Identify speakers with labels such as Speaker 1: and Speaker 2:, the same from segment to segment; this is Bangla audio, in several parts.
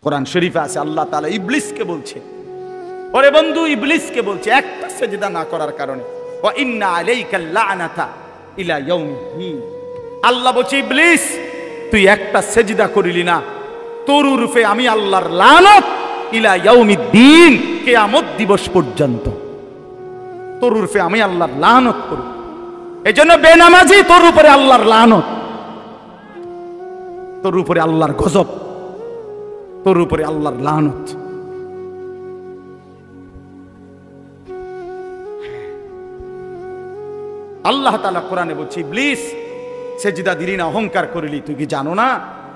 Speaker 1: কোরআন শরীফে আছে আল্লাহ তাআলা ইবলিসকে বলছে, ওরে বন্ধু ইবলিসকে বলছে একটা সেজদা না করার কারণে, ওয়া ইন্না আলাইকাল লা'নাতা ইলা ইয়াউমিদ্দিন। আল্লাহ বলছে ইবলিস তুই একটা সেজদা করিলি না, তোর উপরে আমি আল্লাহর লানত ইলা ইয়াউমিদ্দিন, কিয়ামত দিবস পর্যন্ত তোর উপরে আমি আল্লাহর লানত করব। এজন্য বেনামাজি তোর উপরে আল্লাহর লানত, তোর উপরে আল্লাহর গজব, তোর উপরে আল্লাহর লানত। আল্লাহ তাআলা কোরআনে বলছে ইবলিস সেজদা দিলি না, অহংকার করিলি, তুই কি জানো না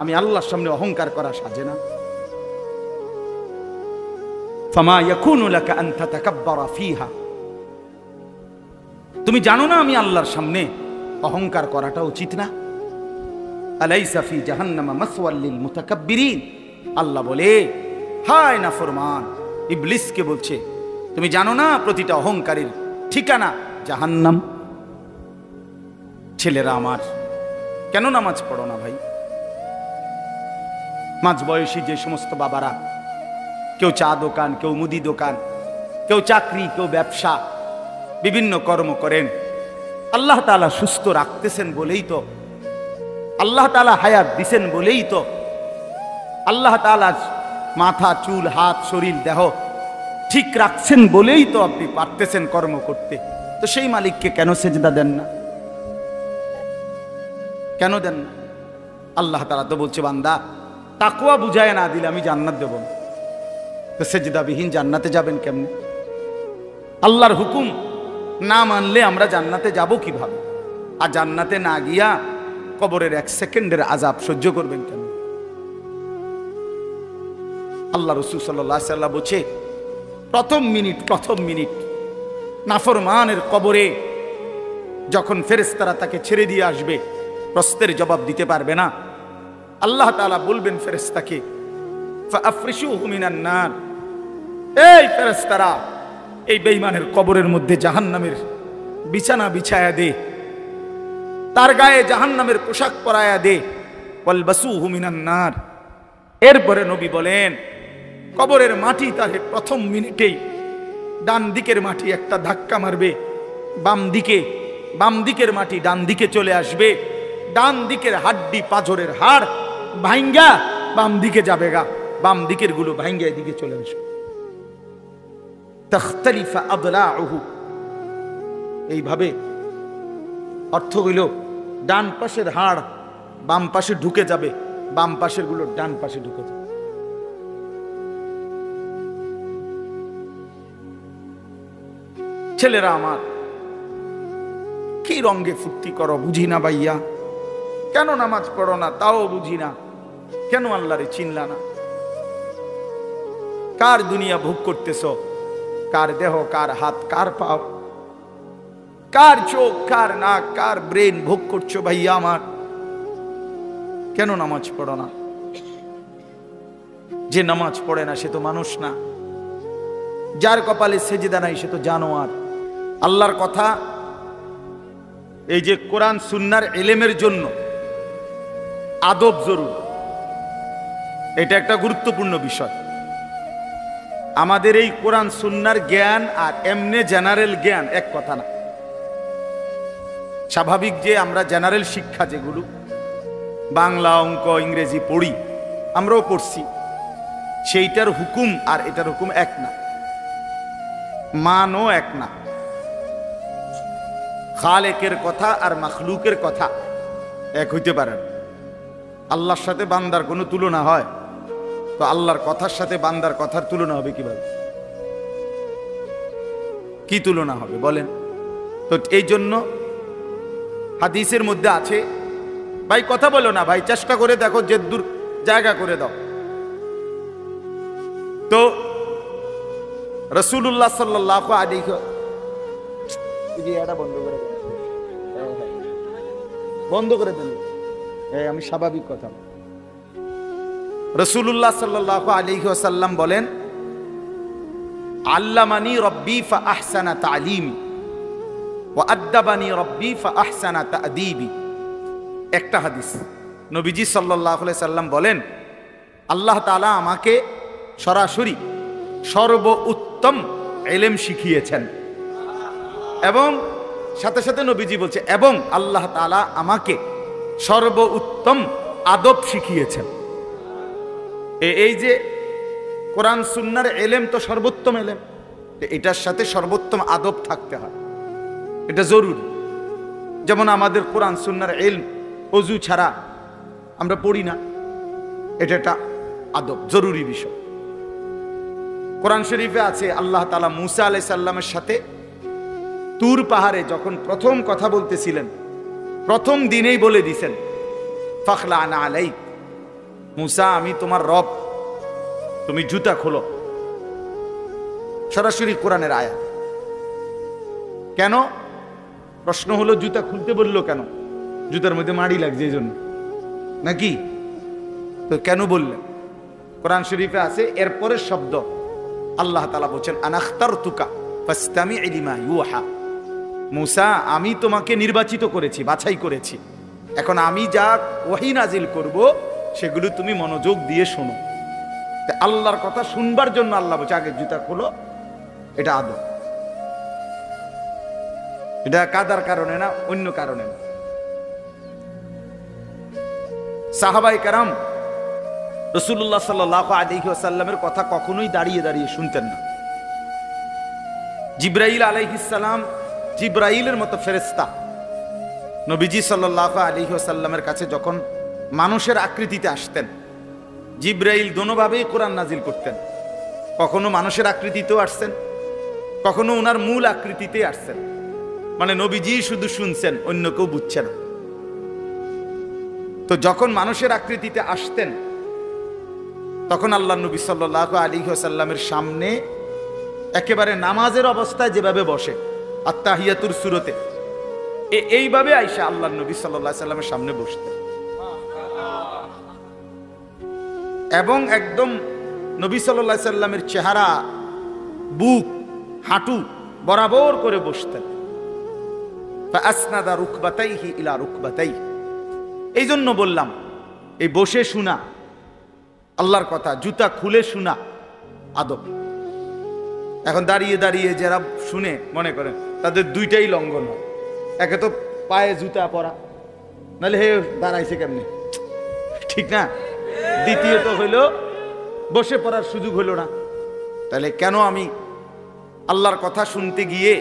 Speaker 1: আমি আল্লাহর সামনে অহংকার করা সাজে না? ফামা ইয়াকুনু লাকা আন তাতাকাব্বারা ফিহা, তুমি জানো না আমি আল্লাহর সামনে অহংকার করাটা উচিত না? আলাইসা ফি জাহান্নামা মাসওয়াল লিল মুতাকাব্বিরিন। আল্লাহ বলে হায় নাফরমান ইবলিসকে বলছে তুমি জানো না প্রতিটা অহংকারীর ঠিকানা জাহান্নাম। ছেলেরা আমার, কেন নামাজ পড়ো না ভাই? মাঝ বয়সী যে সমস্ত বাবারা, কেউ চা দোকান, কেউ মুদি দোকান, কেউ চাকরি, কেউ ব্যবসা, বিভিন্ন কর্ম করেন, আল্লাহ তাআলা সুস্থ রাখতেছেন বলেই তো, আল্লাহ তাআলা হায়াত দিছেন বলেই তো, আল্লাহ তাআলা মাথা, চুল, হাত, শরীর, দেহ ঠিক রাখছেন বলেই তো আপনি পারতেছেন কর্ম করতে। তো সেই মালিককে কেন সেজদা দেন না? কেন দেন না? আল্লাহ তাআলা তো বলছে বান্দা তাকওয়া বুঝায় না দিলে আমি জান্নাত দেব না। তো সেজদাবিহীন জান্নাতে যাবেন কেমনে? আল্লাহর হুকুম না মানলে আমরা জান্নাতে যাব কিভাবে? আর জান্নাতে না গিয়া কবরের 1 সেকেন্ডের আযাব সহ্য করবেন কেন? আল্লাহ রাসূল সাল্লাল্লাহু আলাইহি ওয়াসাল্লাম বলছে প্রথম মিনিট নাফরমানের কবরে যখন ফেরেশতারা তাকে ছেড়ে দিয়ে আসবে, প্রশ্নের জবাব দিতে পারবে না, আল্লাহ তাআলা বলবেন ফেরেশতাকে ফাআফরিশুহু মিনান নার, এই ফেরেশতারা এই বেঈমানের কবরের মধ্যে জাহান্নামের বিছানা বিছায়া দে, তার গায়ে জাহান্নামের পোশাক পরায়া দে, ওয়ালবাসুহু মিনান নার। এরপরে নবী বলেন কবরের মাটি তার প্রথম মিনিটেই ডান দিকের মাটি একটা ধাক্কা মারবে, বাম দিকের মাটি ডান দিকে চলে আসবে, ডান দিকের হাড্ডি পাঁজরের হাড় ভাঙ্গা বাম দিকে যাবে গা, বাম দিকের গুলো ভাঙ্গা এদিকে চলে আসবে। তাখতালিফা আদলাউহু, এইভাবে অর্থ হইল ডান পাশের হাড় বাম পাশে ঢুকে যাবে, বাম পাশের গুলো ডান পাশে ঢুকে যাবে। ছেলেরা আমার, কি রঙ্গে ফুর্তি করো বুঝি না ভাইয়া, কেন নামাজ পড়ো না তাও বুঝি না, কেন আল্লাহরে চিনলা না? কার দুনিয়া ভোগ করতেছ? কার দেহ, কার হাত, কার পাও, কার চোখ, কার নাক, কার ব্রেন ভোগ করছো ভাইয়া আমার? কেন নামাজ পড়ো না? যে নামাজ পড়ে না সে তো মানুষ না, যার কপালে সেজদা নাই সে তো জানোয়ার। আল্লাহর কথা, এই যে কোরআন সুন্নাহর ইলমের জন্য আদব জরুরি, এটা একটা গুরুত্বপূর্ণ বিষয়। আমাদের এই কোরআন সুন্নাহর জ্ঞান আর এমনে জেনারেল জ্ঞান এক কথা না। স্বাভাবিক যে আমরা জেনারেল শিক্ষা যেগুলো বাংলা, অঙ্ক, ইংরেজি পড়ি, আমরাও পড়ছি, সেইটার হুকুম আর এটার হুকুম এক না, মানও এক না। খালেকের কথা আর মাখলুকের কথা এক হইতে পারে না। আল্লাহর সাথে বান্দার কোনো তুলনা হয়? তো আল্লাহর কথার সাথে বান্দার কথার তুলনা হবে কিভাবে? কি তুলনা হবে বলেন? তো এই জন্য হাদিসের মধ্যে আছে, ভাই কথা বলো না ভাই, চেষ্টা করে দেখো, যে দূর জায়গা করে দাও। তো রাসূলুল্লাহ সাল্লাল্লাহু আলাইহি বন্ধ করে দেন, আমি স্বাভাবিক কথা। রাসূলুল্লাহ সাল্লাল্লাহু আলাইহি ওয়াসাল্লাম বলেন আল্লামানি রব্বি ফাআহসানা তা'লিমি ওয়া আদ্দাবানি রব্বি ফাআহসানা তা'দীবি। একটা হাদিস, নবীজি সাল্লাল্লাহু আলাইহি সাল্লাম বলেন আল্লাহ তাআলা আমাকে সরাসরি সর্ব উত্তম ইলম শিখিয়েছেন। এবং সাথে সাথে নবীজি বলছে, এবং আল্লাহ তাআলা আমাকে সর্ব উত্তম আদব শিখিয়েছেন। এই যে কোরআন সুন্নাহর ইলম তো সর্বোত্তম ইলম, এটার সাথে সর্বোত্তম আদব থাকতে হয়, এটা জরুরি। যেমন আমাদের কোরআন সুন্নাহর ইলম ওযু ছাড়া আমরা পড়ি না, এটা একটা আদব, জরুরি বিষয়। কোরআন শরীফে আছে আল্লাহ তাআলা মূসা আলাইহিস সালামের সাথে তুর পাহাড়ে যখন প্রথম কথা বলতেছিলেন, প্রথম দিনেই বলে দিয়েছেন, ফাখলা আনা আলাইক, মূসা আমি তোমার রব, তুমি জুতা খোলো। সরাসরি কোরআনের আয়াত। কেন? প্রশ্ন হলো জুতা খুলতে বললো কেন? জুতার মধ্যে মাড়ি লাগছে এই জন্য নাকি? তো কেন বললেন? কোরআন শরীফে আছে এরপরের শব্দ আল্লাহ তাআলা বলেন, আনাখতারতুকা ফাসতামি' লিমা ইউহা, মূসা আমি তোমাকে নির্বাচিত করেছি, বাছাই করেছি, এখন আমি যা ওহী নাজিল করব সেগুলো তুমি মনোযোগ দিয়ে শোনো। আল্লাহর কথা শুনবার জন্য আল্লাহ বলছে আগে জুতা খোলো, এটা আদব। এটা কাদার কারণে না, অন্য কারণে না। সাহাবায়ে কেরাম রাসূলুল্লাহ সাল্লাল্লাহু আলাইহি ওয়াসাল্লামের কথা কখনোই দাঁড়িয়ে দাঁড়িয়ে শুনতেন না। জিবরাইল আলাইহিস সালাম, জিবরাইলের মতো ফেরেশতা নবীজি সাল্লাল্লাহু আলাইহি ওয়াসাল্লামের কাছে যখন মানুষের আকৃতিতে আসতেন, জিবরাইল দোনোভাবেই কোরআন নাজিল করতেন। কখনো মানুষের আকৃতিতেও আসছেন, কখনো ওনার মূল আকৃতিতে আসছেন, মানে নবীজি শুধু শুনছেন, অন্য কেউ বুঝছে না। তো যখন মানুষের আকৃতিতে আসতেন তখন আল্লাহ নবী সাল্লাল্লাহু আলাইহি ওয়াসাল্লামের সামনে একেবারে নামাজের অবস্থায় যেভাবে বসে আত্তাহিয়াতুর সূরতে, এইভাবে আয়েশা আল্লাহ নবী সাল্লাল্লাহু আলাইহি ওয়াসাল্লামের সামনে বসতেন এবং একদম নবী সাল্লাল্লাহু আলাইহি ওয়াসাল্লামের চেহারা, বুক, হাঁটু বরাবর করে বসতেন। ফাআসনাদা রুকবাতাইহি ইলা রুকবাতাইহি, এই জন্য বললাম এই বসে শোনা আল্লাহর কথা, জুতা খুলে শোনা আদব। এখন দাঁড়িয়ে দাঁড়িয়ে যারা শুনে মনে করেন তাদের দুইটাই লঙ্ঘন হয়। একে তো পায়ে জুতা পরা, নাহলে হে দাঁড়াইছে কেমনে, ঠিক না? দ্বিতীয়ত হইল বসে পড়ার সুযোগ হইল না। তাহলে কেন আমি আল্লাহর কথা শুনতে গিয়ে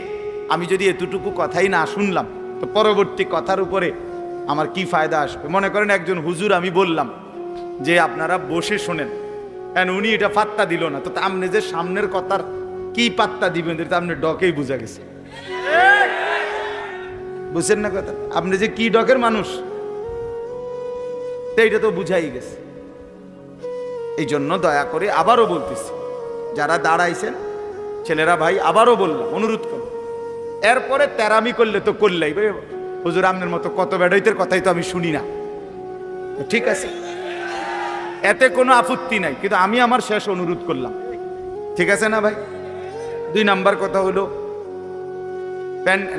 Speaker 1: আমি যদি এতটুকু কথাই না শুনলাম, তো পরবর্তী কথার উপরে আমার কি ফায়দা আসবে? মনে করেন একজন হুজুর আমি বললাম যে আপনারা বসে শোনেন, উনি এটা পাত্তা দিল না, তো আপনি যে সামনের কথার কি পাত্তা দিবেন এটা আপনি ডকেই বুঝা গেছে, বুঝছেন না কথা? আপনি যে কি ডকের মানুষ এইটা তো বুঝাই গেছে। এই জন্য দয়া করে আবারও বলতেছি, যারা দাঁড়াইছেন ছেলেরা ভাই, আবারও বললাম, অনুরোধ করলাম, এরপরে তেরামি করলে তো করলেই, হুজুর আপনার মতো কত বেড়াইতের কথাই তো আমি শুনি না, ঠিক আছে, এতে কোনো আপত্তি নাই, কিন্তু আমি আমার শেষ অনুরোধ করলাম, ঠিক আছে না ভাই? 2 নাম্বার কথা হলো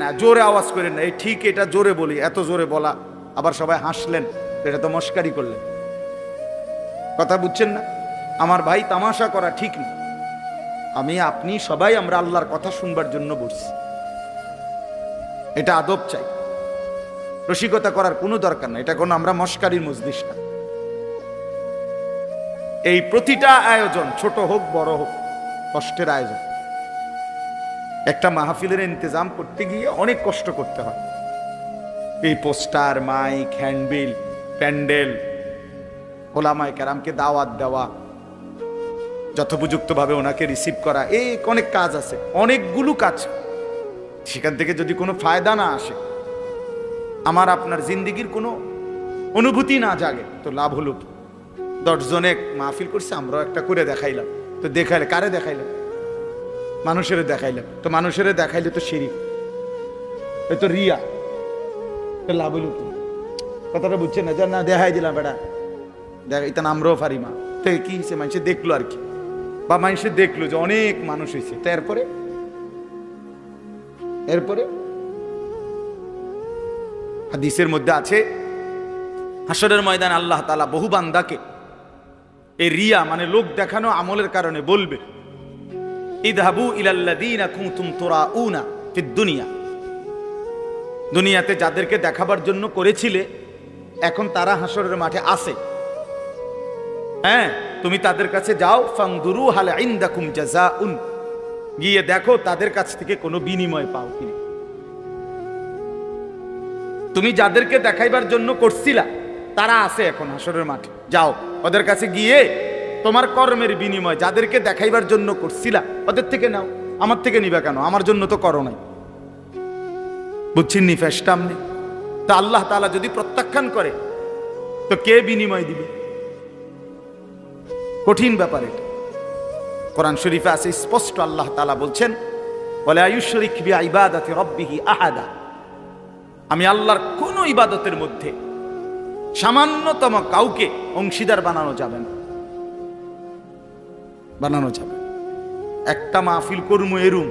Speaker 1: না, জোরে আওয়াজ করেন না, এই ঠিক এটা জোরে বলি, এত জোরে বলা আবার সবাই হাসলেন, এটা তো মস্কারি করলেন, কথা বুঝছেন না? আমার ভাই, তামাশা করা ঠিক না। আমি, আপনি সবাই আমরা আল্লাহর কথা শুনবার জন্য বসছি, এটা আদব চাই, রসিকতা করার কোনো দরকার নাই, এটা কোনো আমরা মস্কারির মজলিস না। এই প্রতিটা আয়োজন ছোট হোক বড় হোক কষ্টের আয়োজন। একটা মাহফিলের ইন্তজাম করতে গিয়ে অনেক কষ্ট করতে হয়। এই পোস্টার, মাইক, হ্যান্ডবিল, প্যান্ডেল, ওলামায়ে কেরামকে দাওয়াত দেওয়া, যথোপযুক্তভাবে ওনাকে রিসিভ করা, এই অনেক কাজ আছে, অনেকগুলো কাজ। সেখান থেকে যদি কোনো ফায়দা না আসে, আমার আপনার জিন্দিগির কোনো অনুভূতি না জাগে, তো লাভ হলো কি? 10 জনে মাহফিল করছে, আমরাও একটা করে দেখাইলাম, তো দেখাইলে কারে দেখাইলাম? মানুষের দেখাইলাম, তো মানুষের দেখাইলে তো শিরিক, এই তো রিয়া, তো লাভ হলো কি? কথাটা বুঝছেন না? না দেখাই দিলাম বেটা, দেখ এটা আমরাও পারি মা, তো কি হয়েছে? মানুষে দেখলো আর কি, বা মানুষে দেখলো যে অনেক মানুষ হয়েছে, তো এরপরে হাদিসের মধ্যে আছে হাসরের ময়দানে আল্লাহ তাআলা বহু বান্দাকে এই রিয়া মানে লোক দেখানো আমলের কারণে বলবে ইযহাবু ইলাল্লাযীনা কুনতুম তুরাউনা ফিদ দুনিয়া, দুনিয়াতে যাদেরকে দেখাবার জন্য করেছিলে এখন তারা হাসরের মাঠে আছে। হ্যাঁ, তুমি তাদের কাছে যাও, ফানদুরু হাল ইনদাকুম জাযাউন, গিয়ে দেখো তাদের কাছ থেকে কোনো বিনিময় পাও কিনা। তুমি যাদেরকে দেখাইবার জন্য করছিলা তারা আছে এখন হাসরের মাঠে, যাও ওদের কাছে গিয়ে তোমার কর্মের বিনিময় যাদেরকে দেখাইবার জন্য করছিলা ওদের থেকে নাও। আমার থেকে নিবা কেন? আমার জন্য তো করো নাই। বুঝছেন নি ফেসটাম নেই? তা আল্লাহ তাআলা যদি প্রত্যাখ্যান করে তো কে বিনিময় দিবে? কঠিন ব্যাপার এটা। কোরআন শরীফে আছে স্পষ্ট, আল্লাহ তাআলা বলছেন ওয়ালা ইউশরিক বিইবাদাতি রাব্বিহি আহাদা, আমি আল্লাহর কোন ইবাদতের মধ্যে সামান্যতম কাউকে অংশীদার বানানো যাবে না, বানানো যাবে। একটা মাহফিল করমু এরুম,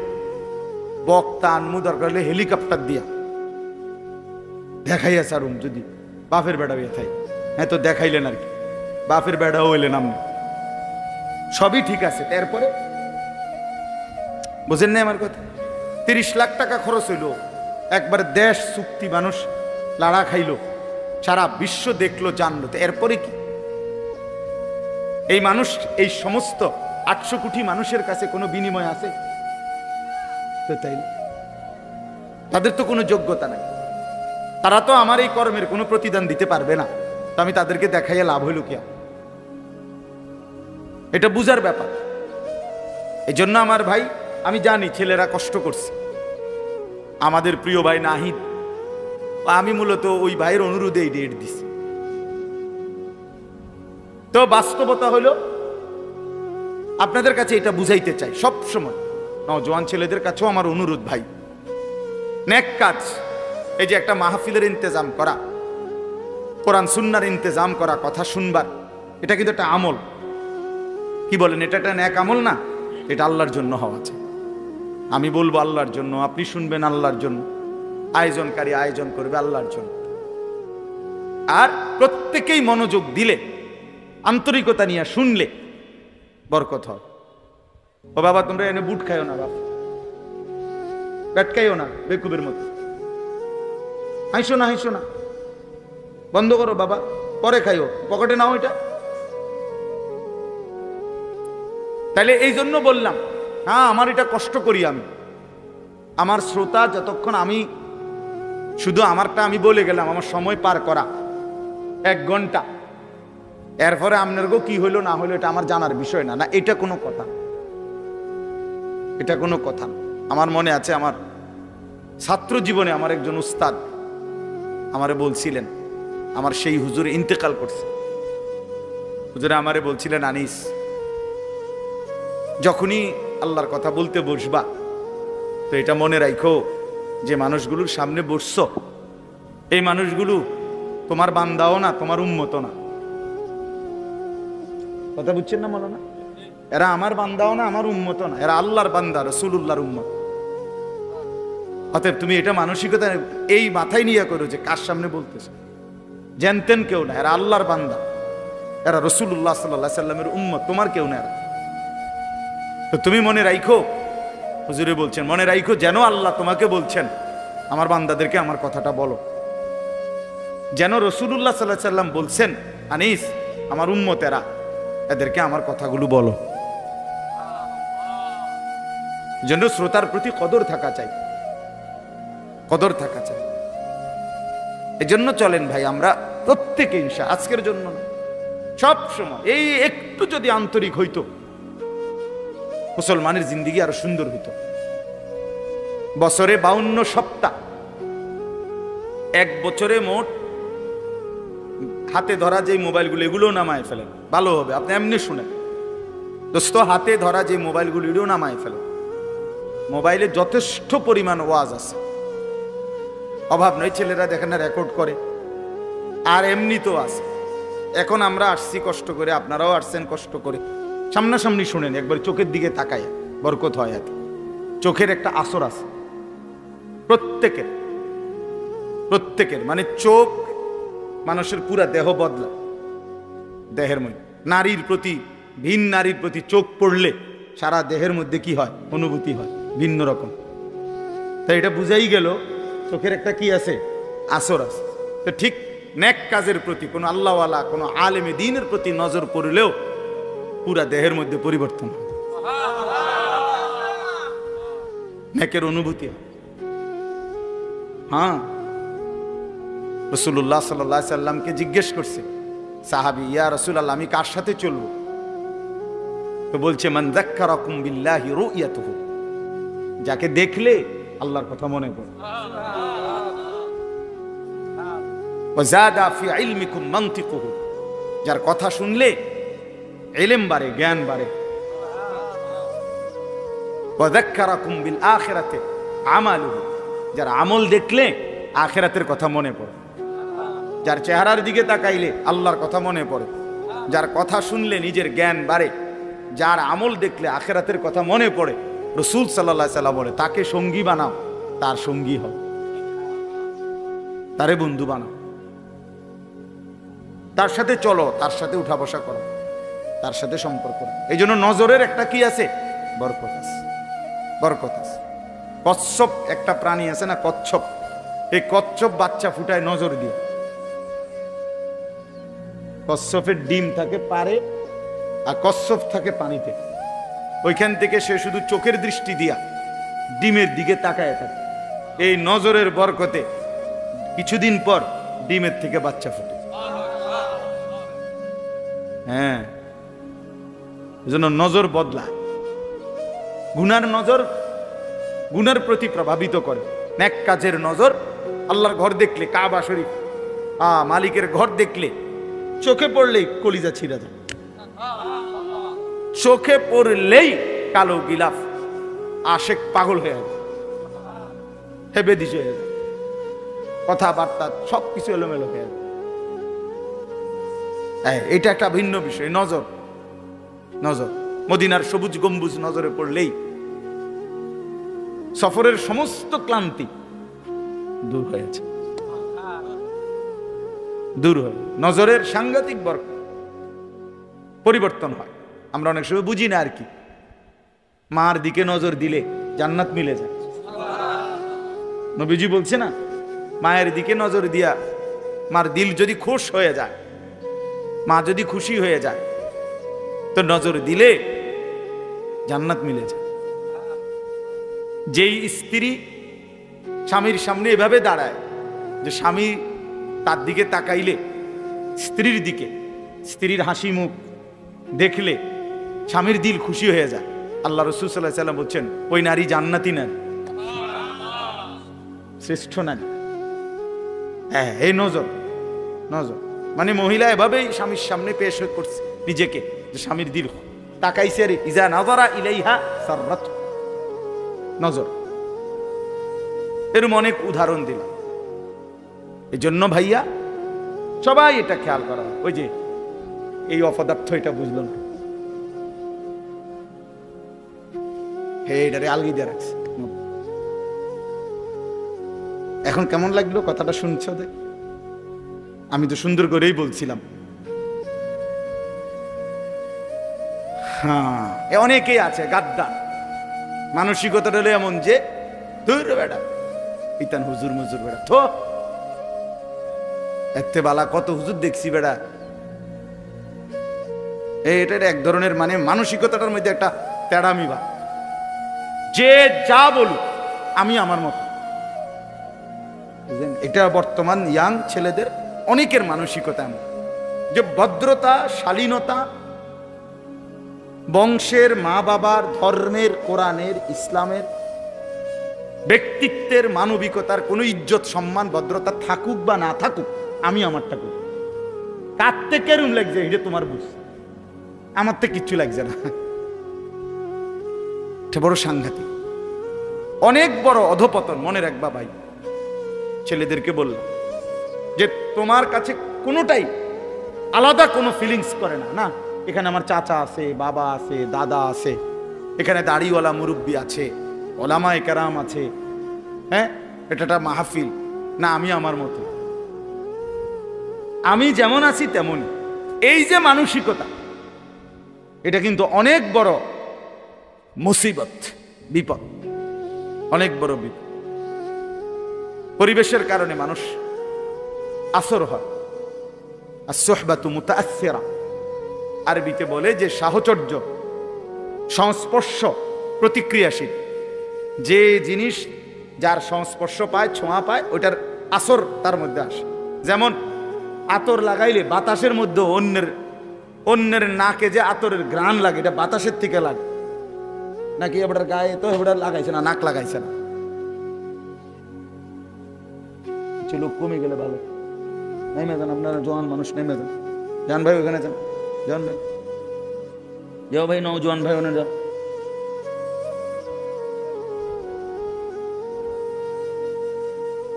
Speaker 1: বক্তা আনমু দরকার হলে হেলিকপ্টার দিয়া দেখাইয়া সারুম, যদি বাপের বেড়া থাই। হ্যাঁ তো দেখাইলেন আর কি, বাপের বেড়াও হইলেন আপনি, সবই ঠিক আছে। তারপরে বুঝেন না আমার কথা? 30 লাখ টাকা খরচ হইল, একবার দেশ চুক্তি, মানুষ লাড়া খাইলো, সারা বিশ্ব দেখলো জানলো, তো এরপরে কি? এই মানুষ, এই সমস্ত 800 কোটি মানুষের কাছে কোনো বিনিময় আছে? তো তাই তাদের তো কোনো যোগ্যতা নাই, তারা তো আমার এই কর্মের কোনো প্রতিদান দিতে পারবে না, তো আমি তাদেরকে দেখাইয়া লাভ হইল কি? এটা বুঝার ব্যাপার। এই জন্য আমার ভাই, আমি জানি ছেলেরা কষ্ট করছে, আমাদের প্রিয় ভাই নাহিদ, আমি মূলত ওই ভাইয়ের অনুরোধে এই ডেট দিছি। তো বাস্তবতা হলো আপনাদের কাছে এটা বুঝাইতে চাই সব সময়, নওজোয়ান ছেলেদের কাছেও আমার অনুরোধ, ভাই নেক কাজ, এই যে একটা মাহফিলের ইন্তজাম করা, কোরআন সুন্নাহর ইন্তজাম করা, কথা শুনবার, এটা কিন্তু একটা আমল। কি বলেন? এটা একটা নেক আমল না? এটা আল্লাহর জন্য হওয়া চাই। আমি বলবো আল্লাহর জন্য, আপনি শুনবেন আল্লাহর জন্য, আয়োজনকারী আয়োজন করবে আল্লাহর জন্য। আর প্রত্যেকেই মনোযোগ দিলে, আন্তরিকতা নিয়ে শুনলে বরকত হয়। ও বাবা, তোমরা এনে বুট খাইও না, বাবা পেট খাইও না বেকুবের মতো, হাসো না, হাসো না, বন্ধ করো বাবা, পরে খাইও, পকেটে নাও এটা। তাহলে এই জন্য বললাম, হ্যাঁ আমার এটা কষ্ট করি আমি, আমার শ্রোতা যতক্ষণ, আমি শুধু আমারটা আমি বলে গেলাম, আমার সময় পার করা 1 ঘন্টা, এরপরে আপনার গো কি হইলো না হইলো এটা আমার জানার বিষয় না, না এটা কোনো কথা, এটা কোনো কথা। আমার মনে আছে, আমার ছাত্র জীবনে আমার একজন উস্তাদ আমারে বলছিলেন, আমার সেই হুজুর ইন্তেকাল করছে, হুজুরে আমারে বলছিলেন, আনিস যখনই আল্লাহর কথা বলতে বসবা তো এটা মনে রাখো যে মানুষগুলোর সামনে বসছো, এই মানুষগুলো তোমার বান্দাও না, তোমার উম্মত না। কথা বুঝছেন না মৌলানা? এরা আমার বান্দাও না, আমার উম্মত না, এরা আল্লাহর বান্দা, রাসূলুল্লাহর উম্মত। অতএব তুমি এটা মানসিকতা এই মাথায় নিয়ে করো যে কার সামনে বলতেছে, জানতেন কেউ না, এরা আল্লাহর বান্দা, এরা রাসূলুল্লাহ সাল্লাল্লাহু আলাইহি সাল্লামের উম্মত, তোমার কেউ না এরা। তো তুমি মনে রাখো, হুজুরে বলছেন মনে রাখো, যেন আল্লাহ তোমাকে বলছেন আমার বান্দাদেরকে আমার কথাটা বলো, যেন রাসূলুল্লাহ সাল্লাল্লাহু আলাইহি সাল্লাম বলছেন, আনিস আমার উম্মতেরা, এদেরকে আমার কথাগুলো বলো। যেন শ্রোতার প্রতি কদর থাকা চাই, কদর থাকা চাই। এজন্য চলেন ভাই, আমরা প্রত্যেকে ইনশাআল্লাহ, আজকের জন্য সব সময় এই একটু যদি আন্তরিক হইতো, মুসলমানের জিন্দেগি আরো সুন্দর হইতো। বছরে 52 সপ্তাহ, 1 বছরে মোট হাতে ধরা যে মোবাইলগুলো, এগুলো নামায় ফেলেন, ভালো হবে। আপনি এমনি শুনেন দোস্ত, হাতে ধরা যে মোবাইলগুলো, এগুলো নামায় ফেলেন। মোবাইলে যথেষ্ট পরিমাণ ওয়াজ আছে, অভাব নয়। ছেলেরা দেখেন না রেকর্ড করে, আর এমনি তো আছে। এখন আমরা আসছি কষ্ট করে, আপনারাও আসছেন কষ্ট করে, সামনাসামনি শুনেন, একবার চোখের দিকে তাকায়, বরকত হয়। এত চোখের একটা আসর আছে প্রত্যেকের, প্রত্যেকের, মানে চোখ মানুষের পুরা দেহ বদলা, দেহের মধ্যে নারীর প্রতি, ভিন নারীর প্রতি চোখ পড়লে সারা দেহের মধ্যে কি হয়, অনুভূতি হয় ভিন্ন রকম। তাই এটা বুঝাই গেল চোখের একটা কি আছে, আসর আছে। তো ঠিক নেক কাজের প্রতি, কোনো আল্লাহওয়ালা, কোনো আলেমে দ্বীনের প্রতি নজর পড়লেও পুরা দেহের মধ্যে পরিবর্তন হয়, নেকের অনুভূতি হয়। হ্যাঁ, রাসূলুল্লাহ সাল্লাল্লাহু আলাইহি সাল্লামকে জিজ্ঞেস করছে সাহাবী, ইয়া রাসূলুল্লাহ, আমি কার সাথে চলবো? তো বলছে, মান যাক্কারাকুম বিল্লাহি রুয়াতুহু, যাকে দেখলে আল্লাহর কথা মনে পড়ে। ওয়া যাদা ফি ইলমিকুম মানতিকুহু, যার কথা শুনলে ইলম বাড়ে, জ্ঞান বাড়ে। ওয়া যাক্কারাকুম বিল আখিরাতি আমালুহু, যার আমল দেখলে আখিরাতের কথা মনে পড়ে। যার চেহারার দিকে তাকাইলে আল্লাহর কথা মনে পড়ে, যার কথা শুনলে নিজের জ্ঞান বাড়ে, যার আমল দেখলে আখিরাতের কথা মনে পড়ে। রাসূল সাল্লাল্লাহু আলাইহি সাল্লাম বলে, তাকে সঙ্গী বানাও, তার সঙ্গী হও, তারে বন্ধু বানাও, তার সাথে চলো, তার সাথে উঠা বসা করো, তার সাথে সম্পর্ক। এই জন্য নজরের একটা কি আছে, বরকত আছে, বরকত আছে। কচ্ছপ একটা প্রাণী আছে না, কচ্ছপ, এই কচ্ছপ বাচ্চা ফুটায় নজর দিয়ে। কচ্ছপের ডিম থাকে পারে, আর কচ্ছপ থাকে পানিতে। ওইখান থেকে সে শুধু চোখের দৃষ্টি দিয়া ডিমের দিকে তাকায় থাকে। এই নজরের বরকতে কিছুদিন পর ডিমের থেকে বাচ্চা ফুটে। হ্যাঁ, এজন্য নজর বদলায়। গুনার নজর গুনার প্রতি প্রভাবিত করে, নেক কাজের নজর। আল্লাহর ঘর দেখলে, কাবা শরীফ, মালিকের ঘর দেখলে চোখে পড়লেই কলিজা ছিঁড়া যায়, চোখে পড়লেই কালো গিলাফ আশেক পাগল হয়ে যায়, হেবেদিস হয়ে যায়, কথাবার্তা সবকিছু এলোমেলো হয়ে যায়। এটা একটা ভিন্ন বিষয়, নজর। নজর, মদিনার সবুজ গম্বুজ নজরে পড়লেই সফরের সমস্ত ক্লান্তি দূর হয়েছে, দূর হয়। নজরের সাংঘাতিক বরকত, পরিবর্তন হয়। আমরা অনেক সময় বুঝি না আর কি, মার দিকে নজর দিলে জান্নাত মিলে যায়। নবীজি বলছে না, মায়ের দিকে নজর দিয়া মার দিল যদি খুশ হয়ে যায়, মা যদি খুশি হয়ে যায়, তো নজর দিলে জান্নাত মিলে যায়। যেই স্ত্রী স্বামীর সামনে এভাবে দাঁড়ায় যে স্বামী তার দিকে তাকাইলে, স্ত্রীর দিকে, স্ত্রীর হাসি মুখ দেখলে স্বামীর দিল খুশি হয়ে যায়, আল্লাহ রাসূল সাল্লাল্লাহু আলাইহি সাল্লাম বলছেন, ওই নারী জান্নাতি নারী, শ্রেষ্ঠ নারী। হ্যাঁ, এই নজর। নজর মানে মহিলা এভাবেই স্বামীর সামনে পেশ করছে নিজেকে, যে স্বামীর দিল তাকাইছে, রে ইজা নাযারা ইলাইহা সাররাত, নজর। এরকম অনেক উদাহরণ দিলাম। এই জন্য ভাইয়া সবাই এটা খেয়াল করা। ওই যে এই অপদার্থ এটা বুঝলো না, হে এটারে আলগি দিয়ে রাখছে। এখন কেমন লাগলো কথাটা শুনছো? আমি তো সুন্দর করেই বলছিলাম। হ্যাঁ, অনেকেই আছে গাদ্দার, মানসিকতাটা হলো এমন যে ধুর বেটা, ইতান হুজুর মুজুর বেটা, থো এতে বালা কত হুজুর দেখছি বেটা। এটার এক ধরনের মানে মানসিকতাটার মধ্যে একটা তেড়ামি বা, যে যা বলুক আমি আমার মতো। এটা বর্তমান ইয়াং ছেলেদের অনেকের মানসিকতা এমন, যে ভদ্রতা, শালীনতা, বংশের, মা বাবার, ধর্মের, কোরআনের, ইসলামের, ব্যক্তিত্বের, মানবিকতার কোনো ইজ্জত, সম্মান, ভদ্রতা থাকুক বা না থাকুক, আমি আমারটা করি। কার থেকে রুম লাগছে এটা তোমার বুঝ, আমার তো কিচ্ছু লাগছে না। এটা বড় সাংঘাতিক, অনেক বড় অধপতন। মনে রাখবা ভাই, ছেলেদেরকে বললাম যে তোমার কাছে কোনোটাই আলাদা কোনো ফিলিংস করে না। না, এখানে আমার চাচা আছে, বাবা আছে, দাদা আছে, এখানে দাড়িওয়ালা মুরব্বী আছে, ওলামায়ে কেরাম আছে, হ্যাঁ, এটা একটা মাহফিল না, আমি আমার মতো, আমি যেমন আছি তেমনই। এই যে মানসিকতা, এটা কিন্তু অনেক বড় মুসিবত, বিপদ, অনেক বড় বিপদ। পরিবেশের কারণে মানুষ আসর হয়। as-suhbatu muta'aththira, আরবিতে বলে যে সাহচর্য, সংস্পর্শ প্রতিক্রিয়াশীল। যে জিনিস যার সংস্পর্শ পায়, ছোঁয়া পায়, ওইটার আসর তার মধ্যে আসে। যেমন আতর লাগাইলে বাতাসের মধ্যে অন্যের নাকে যে আতরের ঘ্রাণ লাগে, এটা বাতাসের থেকে লাগে, নাকি এবার গায়ে তো এবার লাগাইছে না, নাক লাগাইছে না। কিছু লোক কমে গেলে ভালো, নেমে যান আপনারা, জোয়ান মানুষ নেমে যান, জান ভাই ওখানে যান, জান ভাই যাও, ভাই নওজোয়ান ভাই ওখানে যাও।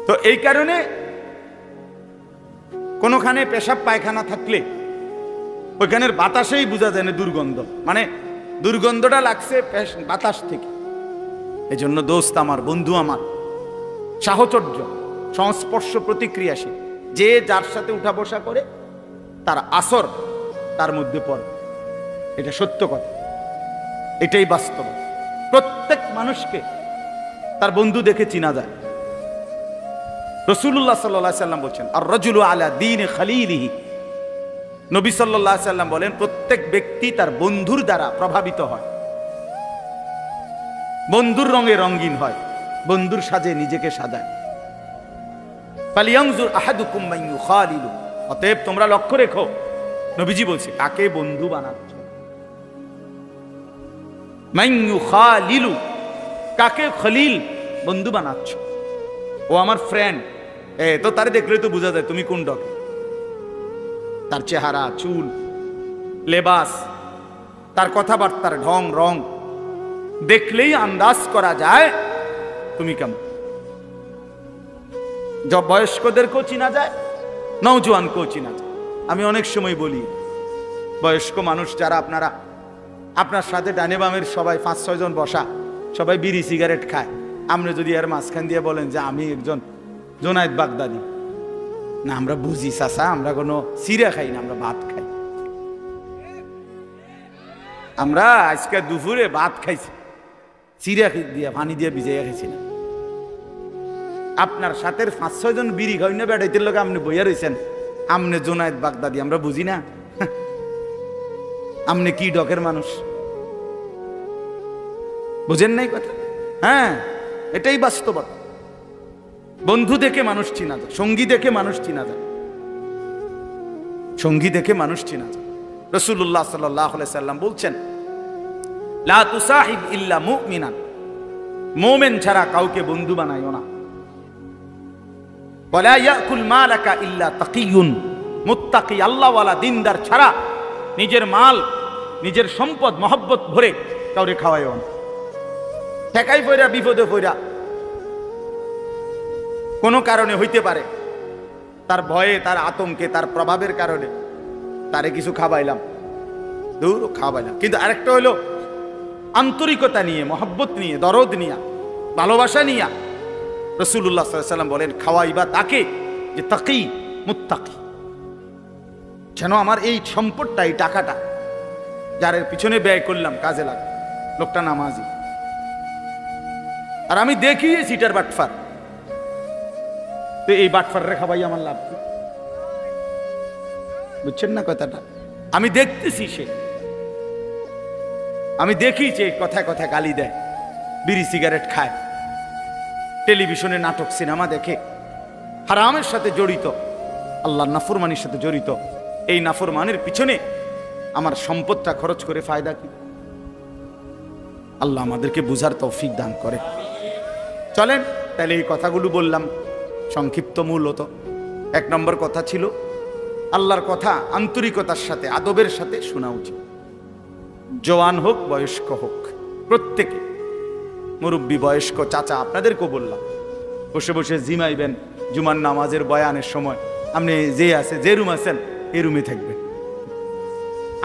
Speaker 1: তো এই কারণে কোনখানে পেশাব পায়খানা থাকলে ওইখানের বাতাসেই বোঝা যায় না দুর্গন্ধ, মানে দুর্গন্ধটা লাগছে বাতাস থেকে। এই জন্য দোস্ত আমার, বন্ধু আমার, সাহচর্য, সংস্পর্শ প্রতিক্রিয়াশীল। যে যার সাথে উঠা বসা করে তার আসর তার মধ্যে পড়ে, এটা সত্য কথা, এটাই বাস্তব। প্রত্যেক মানুষকে তার বন্ধু দেখে চিনা যায়। রাসূলুল্লাহ সাল্লাল্লাহু আলাইহি সাল্লাম বলেন, আর রাজুলু আলা দীনি খালিলিহি। নবী সাল্লাল্লাহু আলাইহি সাল্লাম বলেন, প্রত্যেক ব্যক্তি তার বন্ধুর দ্বারা প্রভাবিত হয়, বন্ধুর রঙে রঙিন হয়, বন্ধুর সাজে নিজেকে সাজায়। ফালিয়ানজুর আহাদুকুম মান ইউখালিলু, অতএব তোমরা লক্ষ্য রেখো, নবীজি বলছে, কাকে বন্ধু বানাচ্ছ। মান ইউখালিলু, কাকে খলিল বন্ধু বানাচ্ছ। ও আমার ফ্রেন্ড, তো তারে দেখলে তো বোঝা যায় তুমি কোন ডকে। তার চেহারা, চুল, লেবাস, তার কথাবার্তার ঢং রং দেখলেই আন্দাজ করা যায় তুমি কেমন। বয়স্কদেরকেও চিনা যায়, নওজোয়ানকেও চিনা যায়। আমি অনেক সময় বলি, বয়স্ক মানুষ যারা আপনারা, আপনার সাথে ডানে বামের সবাই 5-6 জন বসা, সবাই বিড়ি সিগারেট খায়, আপনি যদি এর মাঝখান দিয়ে বলেন যে আমি একজন জোনায়েদ বাগদাদি, না আমরা বুঝি চাচা, আমরা কোনো সিরা খাই না, আমরা ভাত খাই। আমরা আজকে দুপুরে ভাত খাইছি, সিরা দিয়ে পানি দিয়ে ভিজাইয়া খাইছি না। আপনার সাথে 5-6 জন বিড়ি খাই না, বেড়াইতে লোক আপনি বইয়া রয়েছেন, আপনি জোনায়েদ বাগদাদি, আমরা বুঝি না। আপনি কি ডকের মানুষ, বুঝেন নাই কথা? হ্যাঁ, এটাই বাস্তবতা। বন্ধু দেখে মানুষ চিনা যায়, সঙ্গী দেখে মানুষ চিনা যায়, সঙ্গী দেখে মানুষ চিনা যায়। রাসূলুল্লাহ সাল্লাল্লাহু আলাইহি সাল্লাম বলছেন, লা তুসাহিব ইল্লা মুমিনান, মুমিন ছাড়া কাউকে বন্ধু বানাইও না। ওয়ালা ইয়াকুল মালাকা ইল্লা তাকিয়ুন, মুত্তাকি আল্লাহওয়ালা দিনদার ছাড়া নিজের মাল, নিজের সম্পদ মহব্বত ভরে কাউরে খাওয়াইও না। ঠেকাই পয়রা, বিপদে পয়রা, কোনো কারণে হইতে পারে, তার ভয়ে, তার আতঙ্কে, তার প্রভাবের কারণে তারে কিছু খাওয়াইলাম, দূর খাওয়াইলাম। কিন্তু আরেকটা হলো আন্তরিকতা নিয়ে, মহব্বত নিয়ে, দরদ নিয়ে, ভালোবাসা নিয়ে। রাসূলুল্লাহ সাল্লাল্লাহু আলাইহি সাল্লাম বলেন, খাওয়াইবা তাকে যে তাকি মুত্তাকি, যেন আমার এই সম্পদটা, এই টাকাটা যার পিছনে ব্যয় করলাম কাজে লাগে, লোকটা নামাজি। আর আমি দেখি সিটার বাটফার, তো এই বাটফার রেখা ভাই আমার লাভ কি? বুঝছেন না কথাটা? আমি দেখতেছি, আমি দেখি যে কথায় কথায় গালি দেয়, বিড়ি সিগারেট খায়, টেলিভিশনে নাটক সিনেমা দেখে, হারামের সাথে জড়িত, আল্লাহর নাফরমানির সাথে জড়িত। এই নাফরমানের পিছনে আমার সম্পদটা খরচ করে ফায়দা কি? আল্লাহ আমাদেরকে বুঝার তৌফিক দান করে। চলেন তাহলে এই কথাগুলো বললাম সংক্ষিপ্ত। মূলত 1 নম্বর কথা ছিল, আল্লাহর কথা আন্তরিকতার সাথে, আদবের সাথে শোনা উচিত। জওয়ান হোক, বয়স্ক হোক, প্রত্যেকে, মুরব্বী, বয়স্ক, চাচা, আপনাদেরকেও বললাম, বসে বসে জিমাইবেন জুমার নামাজের বয়ানের সময়, আপনি যে আছে, যে রুম আছেন এই রুমে থাকবেন।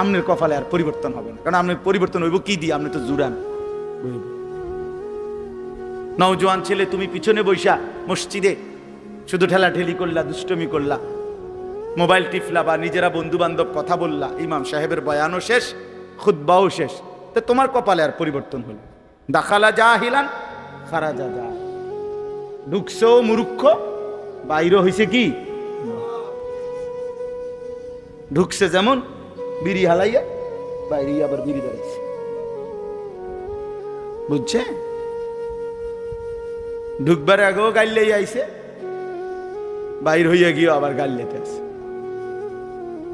Speaker 1: আপনার কপালে আর পরিবর্তন হবে না, কারণ আপনার পরিবর্তন হইব কি দিয়ে? আপনি তো জুড়ান। নওজোয়ান ছেলে, তুমি পিছনে বৈশা মসজিদে শুধু ঠেলাঠেলি করলা, দুষ্টমি করলা, মোবাইল টিপলা, বা নিজেরা বন্ধু বান্ধব কথা বললা, ইমাম সাহেবের বয়ানও শেষ, খুতবাও শেষ, তো তোমার কপালে আর পরিবর্তন হলো। দাখালা জাহিলান খারাজা যা, ঢুকছো মূর্খ, বাইরে হইছে কি, ঢুকছে যেমন বিড়ি হালাইয়া, বাইরে আবার বিড়ি দাঁড়াইছে। বুঝছে? ঢুকবার আগেও গাইলেই আইছে, বাইর হইয়া গিয়ে আবার গাইলেতে আছে।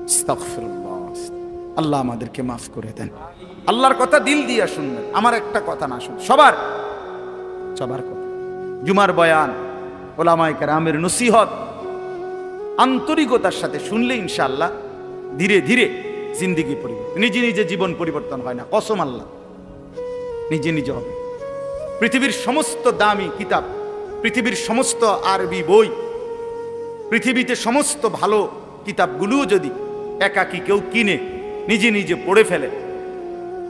Speaker 1: আস্তাগফিরুল্লাহ। আল্লাহ আমাদেরকে মাফ করে দেন। আল্লাহর কথা দিল দিয়া শুনবেন, আমার একটা কথা না শুন, সবার সবার কথা। জুমার বয়ান, ওলামায়ে কেরামের নসিহত আন্তরিকতার সাথে শুনলে ইনশাআল্লাহ ধীরে ধীরে জিন্দেগি পরিবর্তন। নিজে নিজে জীবন পরিবর্তন হয় না, কসম আল্লাহ, নিজে নিজে হবে। পৃথিবীর সমস্ত দামি কিতাব, পৃথিবীর সমস্ত আরবি বই, পৃথিবীতে সমস্ত ভালো কিতাবগুলোও যদি একাকী কেউ কিনে নিজে নিজে পড়ে ফেলে,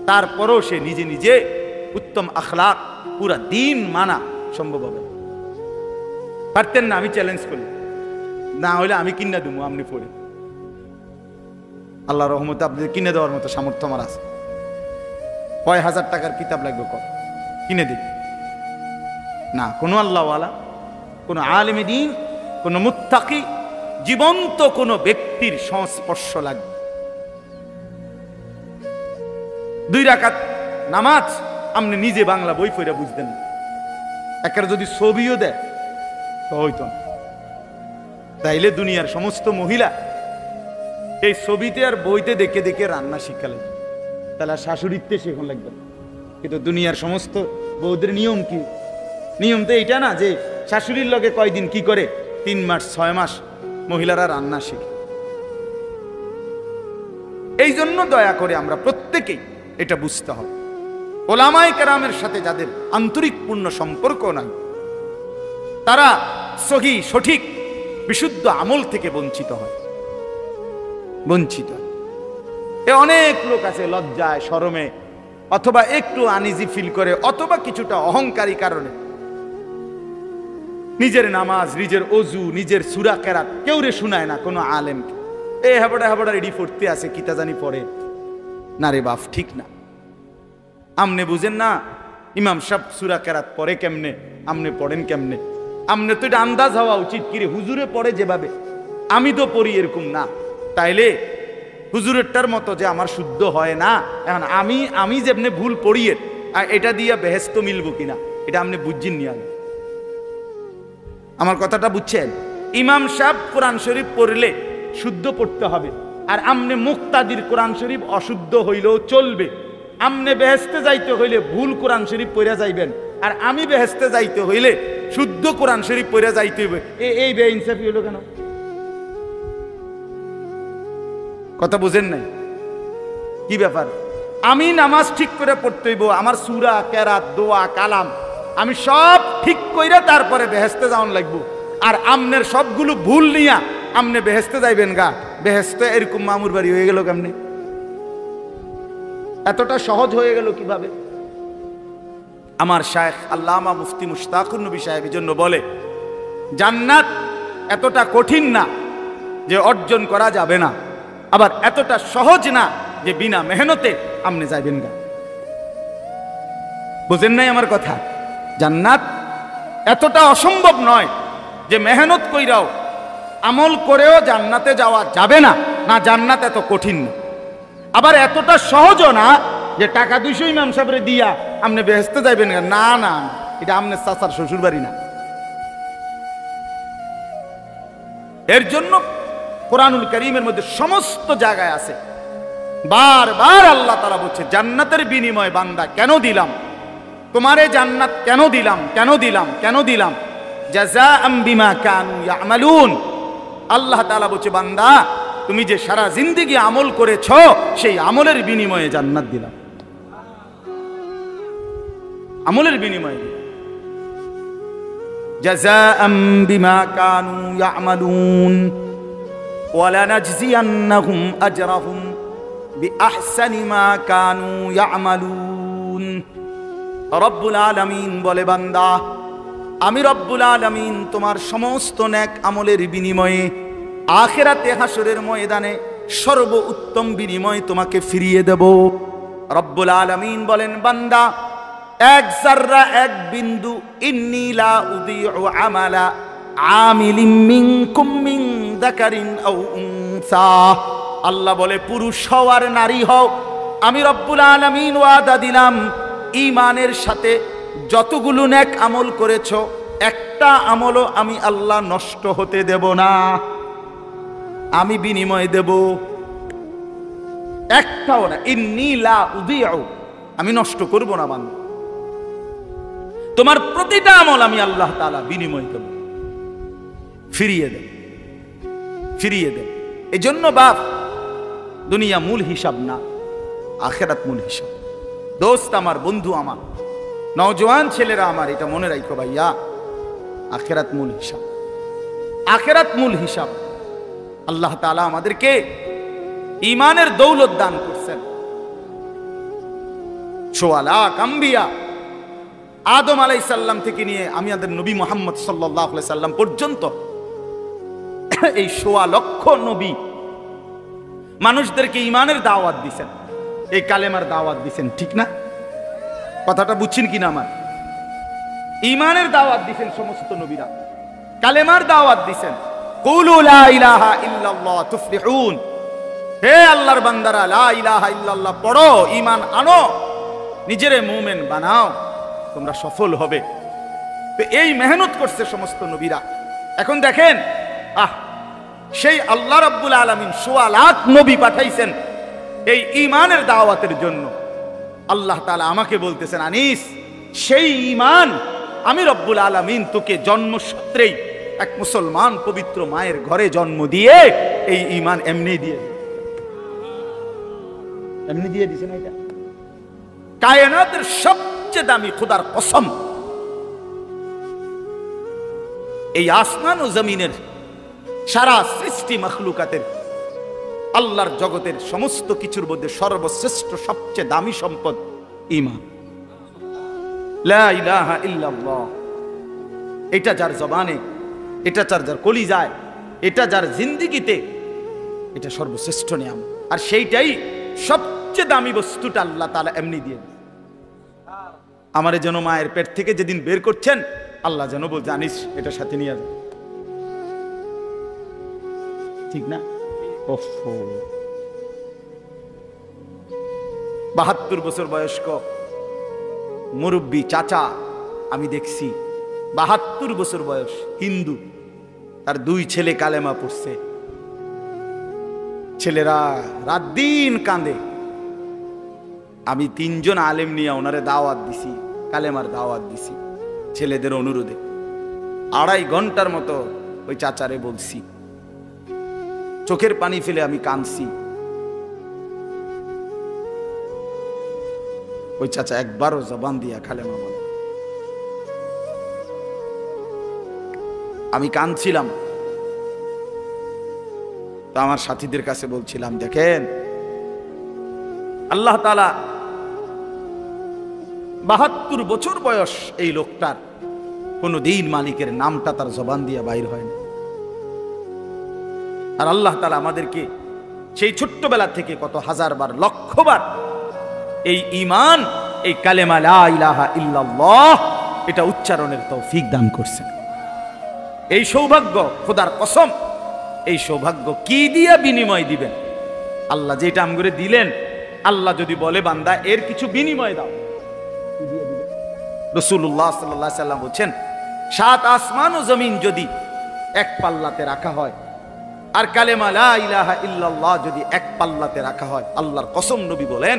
Speaker 1: তারপরও সে নিজে নিজে উত্তম আখলাক পুরা দিন মানা সম্ভব হবে। পারতেন না? আমি চ্যালেঞ্জ করি, না হলে আমি কিনে দেবো, আপনি পড়ে। আল্লাহ রহমতে আপনাদের কিনে দেওয়ার মতো সামর্থ্য আমার আছে। কয় হাজার টাকার কিতাব লাগবে, কর কিনে দিন না। কোনো আল্লাহওয়ালা, কোনো আলেমে দ্বীন, কোনো মুত্তাকি, জীবন্ত কোনো ব্যক্তির সংস্পর্শ লাগবে। 2 রাকাত নামাজ আপনি নিজে বাংলা বই পড়ে বুঝতেন না, একটা যদি ছবিও দেয় তো হইতো না। তাইলে দুনিয়ার সমস্ত মহিলা এই ছবিতে আর বইতে দেখে দেখে রান্না শিখালে, তাহলে শাশুড়িতে শেখন লাগবে। কিন্তু দুনিয়ার সমস্ত বৌদের নিয়ম কি? নিয়ম তো এইটা না যে শাশুড়ির লগে কয়দিন কি করে, 3 মাস 6 মাস মহিলারা রান্না শিখে। এই জন্য দয়া করে আমরা প্রত্যেকেই এটা বুঝতে হবে, ওলামায়ে কেরামের সাথে যাদের আন্তরিকপূর্ণ সম্পর্ক নাই, তারা সহি সঠিক বিশুদ্ধ আমল থেকে বঞ্চিত হয়, বঞ্চিত। এ অনেক লোক আছে লজ্জায় শরমে, অথবা একটু আনইজি ফিল করে, অথবা কিছুটা অহংকারী কারণে নিজের নামাজ, নিজের অজু, নিজের সূরা কেরাত কেউ রে শুনায় না কোনো আলেমকে। এ হাবড়া হাবড়া রেডি পড়তে আছে, কিতা জানি পড়ে না রে বাপ, ঠিক না। আমনে বুঝেন না ইমাম সাহেব সূরা কেরাত পড়ে কেমনে, আমনে পড়েন কেমনে? আমনে তো এটা আন্দাজ হওয়া উচিত, কিরে হুজুরে পড়ে যেভাবে আমি তো পড়ি এরকম না, তাইলে হুজুরেরটার মতো যে আমার শুদ্ধ হয় না। এখন আমি যেমনি ভুল পড়িয়ে এটা দিয়ে বেহেস্ত মিলবো কিনা, এটা আপনি বুঝছেন নি। আমার কথাটা বুঝছেন? ইমাম সাহেব কোরআন শরীফ পড়লে শুদ্ধ পড়তে হবে, আর আমনে মুক্তাদির কোরআন শরীফ অশুদ্ধ হইলেও চলবে। আমনে বেহেস্তে যাইতে হইলে ভুল কোরআন শরীফ পড়ে যাইবেন, আর আমি বেহেস্তে যাইতে হইলে শুদ্ধ কোরআন শরীফ পড়ে যাইতে হইবে। এই বেইনসাফি হলো কেন? কথা বুঝেন নাই? কি ব্যাপার? আমি নামাজ ঠিক করে পড়তে হইব, আমার সূরা কেরাত দোয়া কালাম আমি সব ঠিক কইরা তারপরে বেহেস্তে যাওয়ান লাগবো। আর আমনের সবগুলো ভুল নিয়া আমনে বেহেস্তে যাইবেন গা, বেহেস্তে এরকম মামুর বাড়ি হয়ে গেল কেমনে? এতটা সহজ হয়ে গেল কিভাবে? আমার শায়েখ আল্লামা মুফতি মুশতাকুর নবী সাহেব এই জন্য বলে, জান্নাত এতটা কঠিন না যে অর্জন করা যাবে না, আবার এতটা সহজ না যে বিনা মেহনতে আমনে যাইবেন গা। বুঝেন নাই আমার কথা? জান্নাত এতটা অসম্ভব নয় যে মেহনত কইরাও আমল করেও জান্নাতে যাওয়া যাবে না, না জান্নাত এত কঠিন না। আবার এতটা সহজও না যে টাকা 200 ইমাম সাহেবরে দিয়া আপনি বেহেস্তে যাইবেন না, না এটা আপনার চাচার শ্বশুর বাড়ি না। এর জন্য কোরআনুল কারীমের মধ্যে সমস্ত জায়গায় আছে, বারবার আল্লাহ তাআলা বলছে জান্নাতের বিনিময়ে বান্দা কেন দিলাম তোমারে, জান্নাত কেন দিলাম, কেন দিলাম, কেন দিলাম? জাযাআম বিমা কানু ইয়ামালুন। আল্লাহ তাআলা বলছে বান্দা তুমি যে সারা জিন্দেগি আমল করেছো সেই আমলের বিনিময়ে জান্নাত দিলাম, আমলের বিনিময়ে। জাযাআম বিমা কানু ইয়ামালুন ওয়ালানাজজিয়ান্নাহুম আজরাহুম বিআহসানি মা কানু ইয়ামালুন। রব্বুল আলামিন বলে বান্দা আমি রব্বুল আলামিন তোমার সমস্ত নেক আমলের বিনিময়ে আখিরাতে হাসরের ময়দানে সর্বোত্তম বিনিময় তোমাকে ফিরিয়ে দেব। রব্বুল আলামিন বলেন, বান্দা এক যাররা, এক বিন্দু, ইন্নী লা উযীউ আমালা আমিলিন মিনকুম মিন যাকারিন আও উনসা। আল্লাহ বলে, পুরুষ হও আর নারী হও, আমি রব্বুল আলামিন ওয়াদা দিলাম ঈমানের সাথে যতগুলো নেক আমল করেছো, একটা আমলও আমি আল্লাহ নষ্ট হতে দেব না, আমি বিনিময় দেব, একটাও না। ইন্নী লা উযীউ, আমি নষ্ট করব না বান্দা, তোমার প্রতিটা আমল আমি আল্লাহ তাআলা বিনিময় দেব, ফিরিয়ে দেব, ফিরিয়ে দেব। এই জন্য বাপ, দুনিয়া মূল হিসাব না, আখিরাত মূল হিসাব। দোস্ত আমার, বন্ধু আমার, নওজোয়ান ছেলেরা আমার, এটা মনে রাখো ভাইয়া, আখিরাত মূল হিসাব, আখিরাত মূল হিসাব। আল্লাহ তাআলা আমাদেরকে ঈমানের দৌলত দান করছেন। ১৬ লাখ আম্বিয়া, আদম আলাইহিস সালাম থেকে নিয়ে আমাদের নবী মুহাম্মদ সাল্লাল্লাহু আলাইহি সাল্লাম পর্যন্ত এই ১৬ লক্ষ নবী মানুষদেরকে ঈমানের দাওয়াত দিয়েছেন, এই কালেমার দাওয়াত দিয়েছেন, ঠিক না? কথাটা বুঝছেন কিনা আমার? ঈমানের দাওয়াত দিয়েছেন সমস্ত নবীরা, কালেমার দাওয়াত দিয়েছেন। কুলু লা ইলাহা ইল্লাল্লাহ তুফলিহুন, হে আল্লাহর বান্দারা, লা ইলাহা ইল্লাল্লাহ পড়ো, ঈমান আনো, নিজেরে মুমিন বানাও, তোমরা সফল হবে। তো এই মেহনত করছে সমস্ত নবীরা। এখন দেখেন, সেই আল্লাহ রাব্বুল আলামিন ১৬ লাখ নবী পাঠাইছেন এই ঈমানের দাওয়াতের জন্য। আল্লাহ তাআলা আমাকে বলতেছেন, আনিস, সেই ঈমান আমি রব্বুল আলামিন তোকে জন্মসূত্রেই এক মুসলমান পবিত্র মায়ের ঘরে জন্ম দিয়ে এই ঈমান এমনি দিয়ে দিয়েছে না? এটা কায়নাতের সবচেয়ে দামি খোদার কসম, এই আসমান ও জমিনের সারা সৃষ্টি মাখলুকাতের, আল্লাহর জগতের সমস্ত কিছুর মধ্যে সর্বশ্রেষ্ঠ সবচেয়ে দামি সম্পদ ঈমান, লা ইলাহা ইল্লাল্লাহ। এটা যার জবানে, এটা যার কলিজায়, এটা যার জিন্দেগিতে, এটা সর্বশ্রেষ্ঠ নিয়ামত। আর সেইটাই সবচেয়ে দামি বস্তুটা আল্লাহ তাআলা এমনি দিয়ে দিয়েছে। আমারে যেন মায়ের পেট থেকে যেদিন বের করছেন, আল্লাহ যেন বল, জানিস এটা সাথে নিয়ে যা, ঠিক না? ৭২ বছর বয়স্ক মুরব্বী চাচা আমি দেখছি, ৭২ বছর বয়স, হিন্দু, তার 2 ছেলে কালেমা পড়ছে। ছেলেরা রাত দিন কাঁদে। আমি 3 জন আলেম নিয়ে ওনারে দাওয়াত দিছি, কালেমার দাওয়াত দিছি ছেলেদের অনুরোধে। 2.5 ঘন্টার মতো ওই চাচারে বলছি, চোখের পানি ফেলে আমি কাঁদছি। ওই চাচা একবারও জবান দিয়া কালেমা বলে। আমি কাঁদছিলাম, তো আমার সাথীদের কাছে বলছিলাম, দেখেন আল্লাহ তাআলা ৭২ বছর বয়স এই লোকটার, কোনদিন মালিকের নামটা তার জবান দিয়ে বাইর হয় না। আর আল্লাহ তাআলা আমাদেরকে সেই ছোট্টবেলা থেকে কত হাজারবার, লক্ষবার এই ঈমান, এই কালেমা লা ইলাহা ইল্লাল্লাহ, এটা উচ্চারণের তৌফিক দান করছেন। এই সৌভাগ্য, খোদার কসম, এই সৌভাগ্য কি দিয়া বিনিময় দিবেন? আল্লাহ যেটা আমগরে দিলেন, আল্লাহ যদি বলে বান্দা এর কিছু বিনিময় দাও, রাসূলুল্লাহ সাল্লাল্লাহু আলাইহি সাল্লাম বলেন, 7 আসমান ও জমিন যদি এক পাল্লাতে রাখা হয়, আর কালেমা লা ইলাহা ইল্লাল্লাহ যদি এক পাল্লাতে রাখা হয়, আল্লাহর কসম নবী বলেন,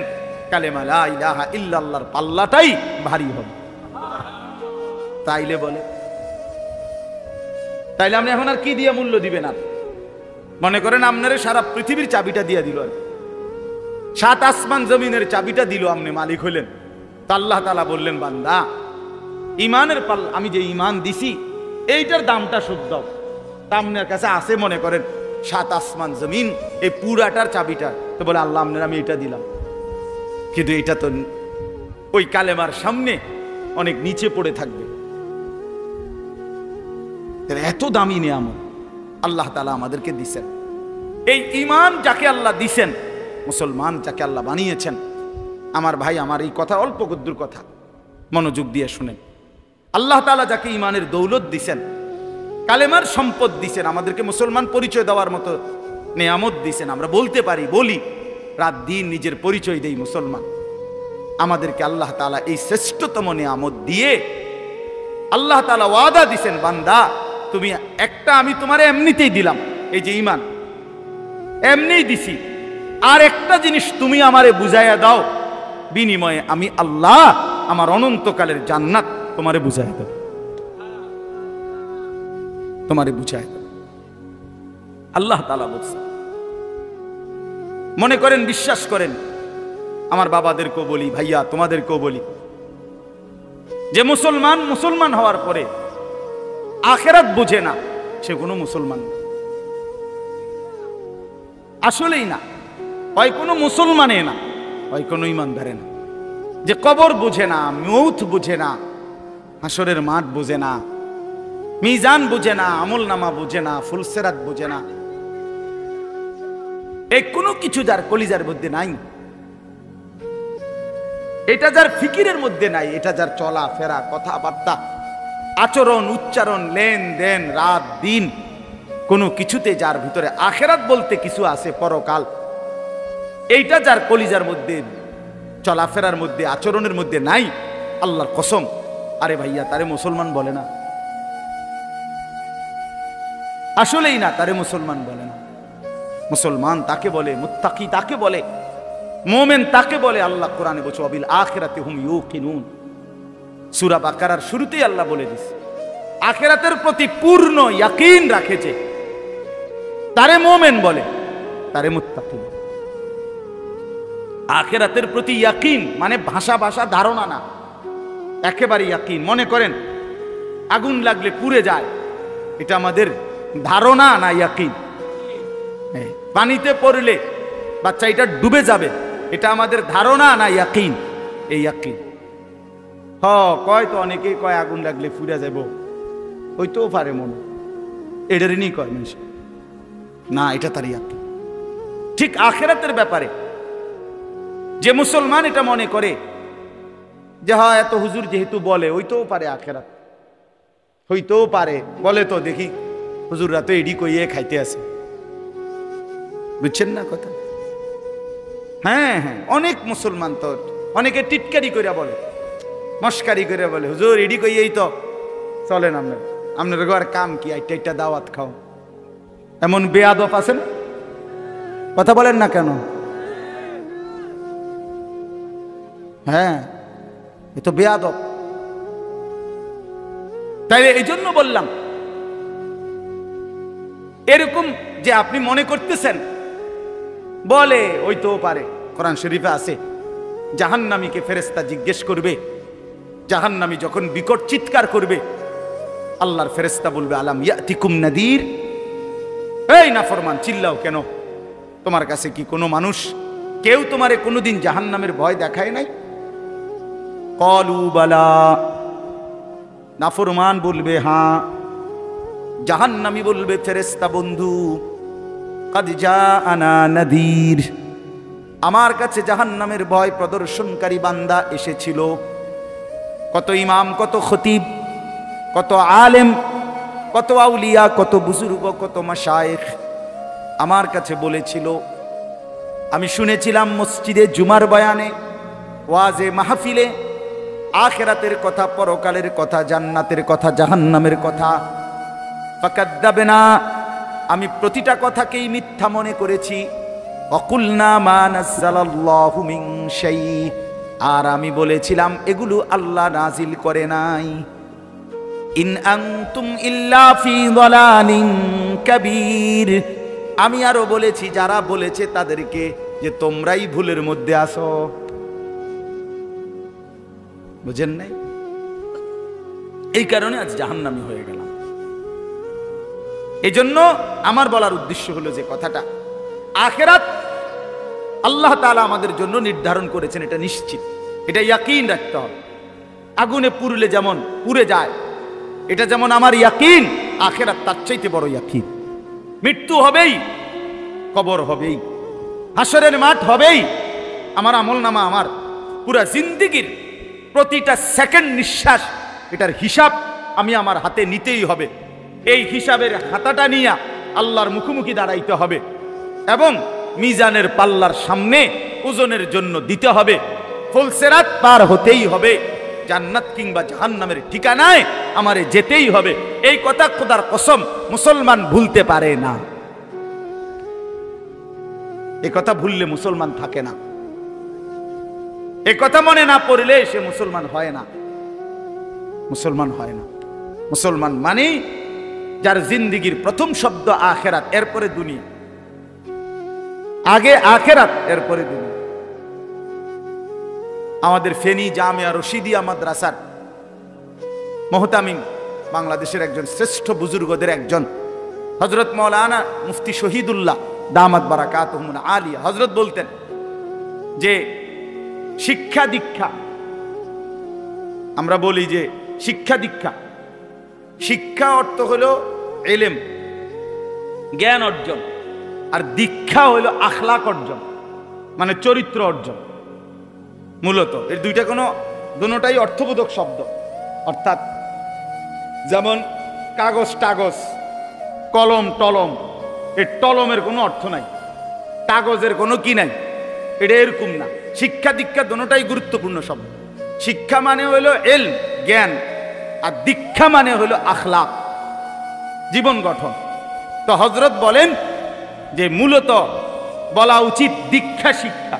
Speaker 1: কালেমা লা ইলাহা ইল্লাল্লাহর পাল্লাটাই ভারী হবে। তাইলে বলে, তাইলে আপনি এখন আর কি দিয়ে মূল্য দিবেন? আর মনে করেন আপনারে সারা পৃথিবীর চাবিটা দিয়ে দিল, আর 7 আসমান জমিনের চাবিটা দিল, আপনি মালিক হইলেন। তা আল্লাহ তাআলা বললেন, বান্দা ঈমানের পাল্লা, আমি যে ঈমান দিছি এইটার দামটা শোধ দাও। তা আপনার কাছে আছে মনে করেন 7 আসমান জমিন, এই পুরাটার চাবিটা, তো বলে আল্লাহ আপনার আমি এটা দিলাম, কিন্তু এটা তো ওই কালেমার সামনে অনেক নিচে পড়ে থাকবে। এত দামি নিয়ামত আল্লাহ তাআলা আমাদেরকে দিছেন। এই ঈমান যাকে আল্লাহ দিছেন, মুসলমান যাকে আল্লাহ বানিয়েছেন, আমার ভাই, আমার এই কথা অল্প কদ্দুর কথা, মনোযোগ দিয়ে শুনেন। আল্লাহ তাআলা যাকে ইমানের দৌলত দিছেন, কালেমার সম্পদ দিছেন, আমাদেরকে মুসলমান পরিচয় দেওয়ার মতো নেয়ামত দিছেন, আমরা বলতে পারি, বলি, রাত দিন নিজের পরিচয় দেই মুসলমান। আমাদেরকে আল্লাহ তাআলা এই শ্রেষ্ঠতম নেয়ামত দিয়ে আল্লাহ তাআলা ওয়াদা দিছেন, বান্দা তুমি একটা আমি তোমারে এমনিতেই দিলাম, এই যে ঈমান এমনিই দিছি, আর একটা জিনিস তুমি আমারে বুঝাইয়া দাও, বিনিময়ে আমি আল্লাহ আমার অনন্তকালের জান্নাত তোমারে বুঝাইয়া দাও, তোমারে বুঝাইয়া দাও। আল্লাহ তাআলা বলছে। মনে করেন, বিশ্বাস করেন, আমার বাবাদেরকেও বলি, ভাইয়া তোমাদেরকেও বলি, যে মুসলমান হওয়ার পরে আখিরাত বুঝে না, সে কোনো মুসলমান না, আসলেই না। হয় কোনো মুসলমানে না, হয় কোনো ইমানদারে না। যে কবর বুঝে না, মৌত বুঝে না, হাসরের মাঠ বুঝে না, মিজান বুঝে না, আমল নামা বুঝে না, ফুলসেরাত বুঝে না, এই কোনো কিছু যার কলিজার মধ্যে নাই, এটা যার ফিকিরের মধ্যে নাই, এটা যার চলা ফেরা, কথাবার্তা, আচরণ, উচ্চারণ, লেনদেন, রাত দিন, কোনো কিছুতে যার ভিতরে আখেরাত বলতে কিছু আছে, পরকাল, এইটা যার কলিজার মধ্যে, চলাফেরার মধ্যে, আচরণের মধ্যে নাই, আল্লাহর কসম, আরে ভাইয়া তারে মুসলমান বলে না, আসলেই না, তারে মুসলমান বলে না। মুসলমান তাকে বলে, মুত্তাকি তাকে বলে, মুমিন তাকে বলে। আল্লাহ কোরআনে বলছে, ওয়াবিল আখিরাতি হুম ইউকিনুন। সূরা বাকারার শুরুতেই আল্লাহ বলে দিয়েছে, আখিরাতের প্রতি পূর্ণ ইয়াকিন রাখেছে, তারে মুমিন বলে, তারে মুত্তাকি বলে। আখিরাতের প্রতি ইয়াকিন মানে ভাষা ধারণা না, একেবারে ইয়াকিন। মনে করেন আগুন লাগলে পুড়ে যায়, এটা আমাদের ধারণা না ইয়াকিন। পানিতে পড়লে বাচ্চা এটা ডুবে যাবে, এটা আমাদের ধারণা না ইয়াকিন। এই ইয়াকিন কয় তো অনেকেই কয় আগুন লাগলে পুড়ে যাব, হইতেও পারে মনে, এটারই নি কয় মানুষ না, এটা তার ইয়াকিন। ঠিক আখিরাতের ব্যাপারে যে মুসলমান এটা মনে করে যে হ্যাঁ এত হুজুর যেহেতু বলে, হইতেও পারে আখিরাত, হইতেও পারে, বলে তো দেখি হুজুররা তো এডি কইয়ে খাইতে আছে, বুঝছেন না কথা? হ্যাঁ, অনেক মুসলমান তো অনেকে টিটকারি করে বলে, মস্কারি করে বলে, হুজুর এডি কইয়েই তো চলেন, আপনার ঘর কাম কি, একটা দাওয়াত খাও। এমন বেয়াদব আছেন, কথা বলেন না কেন? হ্যাঁ, এ তো বেয়াদব। তাই এই জন্য বললাম, এরকম যে আপনি মনে করতেছেন বলে, ওই তো পারে। কোরআন শরীফে আছে, জাহান্নামীকে ফেরেশতা জিজ্ঞেস করবে, জাহান্নামী যখন বিকট চিৎকার করবে, আল্লাহর ফেরেশতা বলবে, আলাম ইয়াতিকুম নাদির, এই নাফরমান চিল্লাও কেন? তোমার কাছে কি কোনো মানুষ, কেউ তোমারে কোনোদিন জাহান্নামের ভয় দেখায় নাই? ক্বালু বালা, নাফরমান বলবে হ্যাঁ, জাহান্নামী বলবে, ফেরেশতা বন্ধু, কাদ জাআনা নাদির, আমার কাছে জাহান্নামের ভয় প্রদর্শনকারী বান্দা এসেছিল। কত ইমাম, কত খতিব, কত আলেম, কত আউলিয়া, কত বুজুর্গ, কত মাশায়েখ আমার কাছে বলেছিল। আমি শুনেছিলাম মসজিদে জুমার বয়ানে, ওয়াজে মাহফিলে, আখিরাতের কথা, পরকালের কথা, জান্নাতের কথা, জাহান্নামের কথা। ফাকাদ্দাবনা, আমি প্রতিটা কথাকেই মিথ্যা মনে করেছি। ওয়াকুলনা মা নাযালাল্লাহু মিন শাই, আর আমি বলেছিলাম এগুলো আল্লাহ নাজিল করে নাই। ইন আনতুম ইল্লা ফি যালালিন কাবীর, আমি আরো বলেছি যারা বলেছে তাদেরকে যে তোমরাই ভুলের মধ্যে আছো। বুঝেন নাই? এই কারণে আজ জাহান্নামী হয়ে গেলাম। এই জন্য আমার বলার উদ্দেশ্য হলো যে কথাটা, আখিরাত আল্লাহ তাআলা আমাদের জন্য নির্ধারণ করেছেন, এটা নিশ্চিত, এটা ইয়াকিন রাখতে হবে। আগুনে পুড়লে যেমন পুড়ে যায়, এটা যেমন আমার ইয়াকিন, আখিরাত তার চাইতে বড় ইয়াকিন। মৃত্যু হবেই, কবর হবেই, হাসরের মাঠ হবেই, আমার আমল নামা আমার পুরা জিন্দেগির প্রতিটা সেকেন্ড নিঃশ্বাস, এটার হিসাব আমি আমার হাতে নিতেই হবে। এই হিসাবের হাতাটা নিয়ে আল্লাহর মুখোমুখি দাঁড়াইতে হবে এবং মিজানের পাল্লার সামনে ওজনের জন্য দিতে হবে। ফুলসেরাত পার হতেই হবে, জান্নাত কিংবা জাহান্নামের ঠিকানায় আমারে যেতেই হবে। এই কথা খোদার কসম মুসলমান ভুলতে পারে না। এই কথা ভুললে মুসলমান থাকে না। এই কথা মনে না পড়লে সে মুসলমান হয় না। মুসলমান হয় না। মুসলমান মানে যার জিন্দেগির প্রথম শব্দ আখেরাত, এরপরে দুনিয়া। আগে আখেরাত, এরপরে দুনিয়া। আমাদের ফেনী জামিয়া রশিদিয়া মাদ্রাসার মুহতামিম, বাংলাদেশের একজন শ্রেষ্ঠ বুজুর্গদের একজন, হযরত মাওলানা মুফতি শহীদুল্লাহ দামাত বারাকাতুহুম আলিয়া, হযরত বলতেন যে শিক্ষা দীক্ষা, আমরা বলি যে শিক্ষা দীক্ষা, শিক্ষা অর্থ হলো ইলম, জ্ঞান অর্জন, আর দীক্ষা হলো আখলাক অর্জন, মানে চরিত্র অর্জন। মূলত এর দুইটা দুটোটাই অর্থবোধক শব্দ। অর্থাৎ যেমন কাগজ টাগজ, কলম টলম, এর টলমের কোনো অর্থ নাই, কাগজের কোনো কি নাই, এটা এরকম না। শিক্ষা দীক্ষা দুটোটাই গুরুত্বপূর্ণ শব্দ। শিক্ষা মানে হলো ইলম, জ্ঞান, আর দীক্ষা মানে হলো আখলাক, জীবন গঠন। তো হযরত বলেন যে মূলত বলা উচিত দীক্ষা শিক্ষা,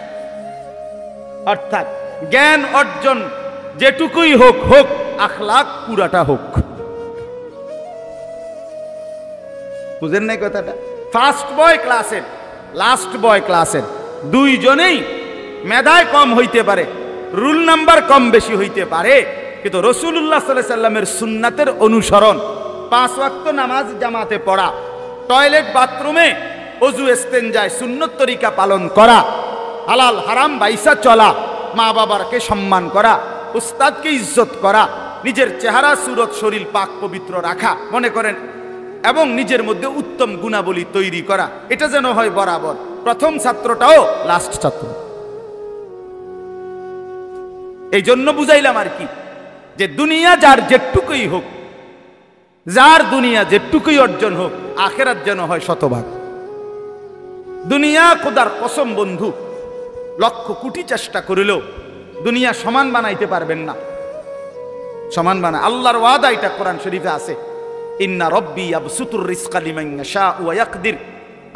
Speaker 1: অর্থাৎ জ্ঞান অর্জন যেটুকুই হোক হোক, আখলাক পুরাটা হোক। বুঝেন নাই কথাটা? ফার্স্ট বয় ক্লাসের, লাস্ট বয় ক্লাসের দুইজনেই মেধায় কম হইতে পারে, রুল নাম্বার কম বেশি হইতে পারে, কিন্তু রাসূলুল্লাহ সাল্লাল্লাহু আলাইহি সাল্লামের সুন্নাতের অনুসরণ, 5 ওয়াক্ত নামাজ জামাতে পড়া, টয়লেট বাথরুমে ওযু ইস্তেনজায় সুন্নত তরিকা পালন করা, হালাল হারাম বাইসা চলা, মা বাবাকে সম্মান করা, উস্তাদকে ইজ্জত করা, নিজের চেহারা সুরত শরীর পাক পবিত্র রাখা মনে করেন, এবং নিজের মধ্যে উত্তম গুণাবলী তৈরি করা, এটা যেন হয় বরাবর। প্রথম ছাত্রটাও লাস্ট ছাত্র। এই জন্য বুঝাইলাম আর কি, যে দুনিয়া যার যেটুকুই হোক, যার দুনিয়া যেটুকুই অর্জন হোক, আখেরাত যেন হয় শতভাগ। দুনিয়া খোদার কসম বন্ধু, লক্ষ কোটি চেষ্টা করিলেও দুনিয়া সমান বানাইতে পারবেন না। সমান বানায় আল্লাহর ওয়াদা, এটা কোরআন শরীফে আছে, ইন্না রব্বি ইয়াবসুতুর রিজকা লিমান ইয়াশাউ ওয়া ইয়াকদির।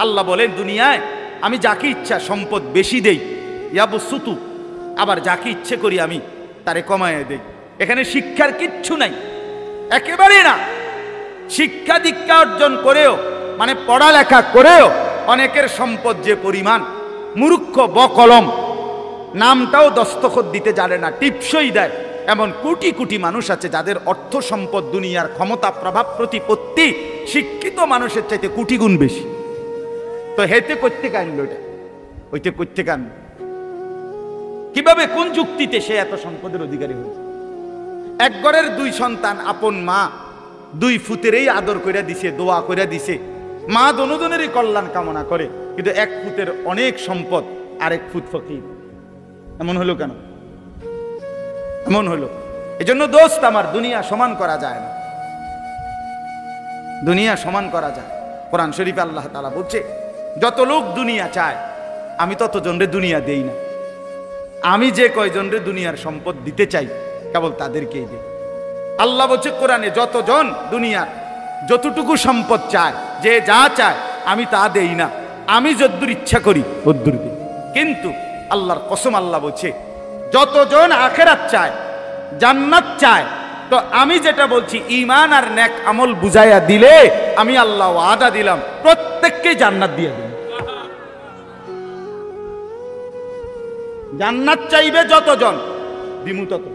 Speaker 1: আল্লাহ বলেন দুনিয়ায় আমি যাকে ইচ্ছা সম্পদ বেশি দেই, ইয়াবসুতু, আবার যাকে ইচ্ছে করি আমি তারে কমায় দেই। এখানে শিক্ষার কিচ্ছু নাই, একেবারে না। শিক্ষা দীক্ষা অর্জন করেও, মানে পড়ালেখা করেও অনেকের সম্পদ যে পরিমাণ, মূর্খ বকলম, নামটাও দস্তখত দিতে জানে না, টিপসই দেয়, এমন কোটি কোটি মানুষ আছে যাদের অর্থ সম্পদ, দুনিয়ার ক্ষমতা, প্রভাব, প্রতিপত্তি শিক্ষিত মানুষের চাইতে কোটি গুণ বেশি। তো হেতে করতে আনলো, এটা ওইতে করতে আনলো কিভাবে, কোন যুক্তিতে সে এত সম্পদের অধিকারী হয়েছে? এক ঘরের 2 সন্তান, আপন মা 2 ফুতেরই আদর কইরা দিছে, দোয়া কইরা দিছে, মা দনোজনেরই কল্যাণ কামনা করে, কিন্তু 1 ফুতের অনেক সম্পদ, আর 1 ফুত ফকির। এমন হলো কেন? এমন হলো এজন্য দোস্ত আমার, দুনিয়া সমান করা যায় না, দুনিয়া সমান করা যায়। কোরআন শরীফে আল্লাহ তাআলা বলছে, যত লোক দুনিয়া চায় আমি তত জনরে দুনিয়া দেই না। আমি যে কয়জনরে দুনিয়ার সম্পদ দিতে চাই কেবল তাদেরকেই দেই। আল্লাহ বলছে কোরআনে, যতজন দুনিয়ার যতটুকু সম্পদ চায়, যে যা চায় আমি তা দেই না, আমি যদ্দুর ইচ্ছা করি তদ্দুর দিই। কিন্তু আল্লাহর কসম, আল্লাহ বলছে যতজন আখিরাত চায়, জান্নাত চায়, তো আমি যেটা বলছি ঈমান আর নেক আমল বুঝাইয়া দিলে আমি আল্লাহ ওয়াদা দিলাম প্রত্যেককে জান্নাত দিয়ে দেব। জান্নাত চাইবে যতজন, দিমু তত।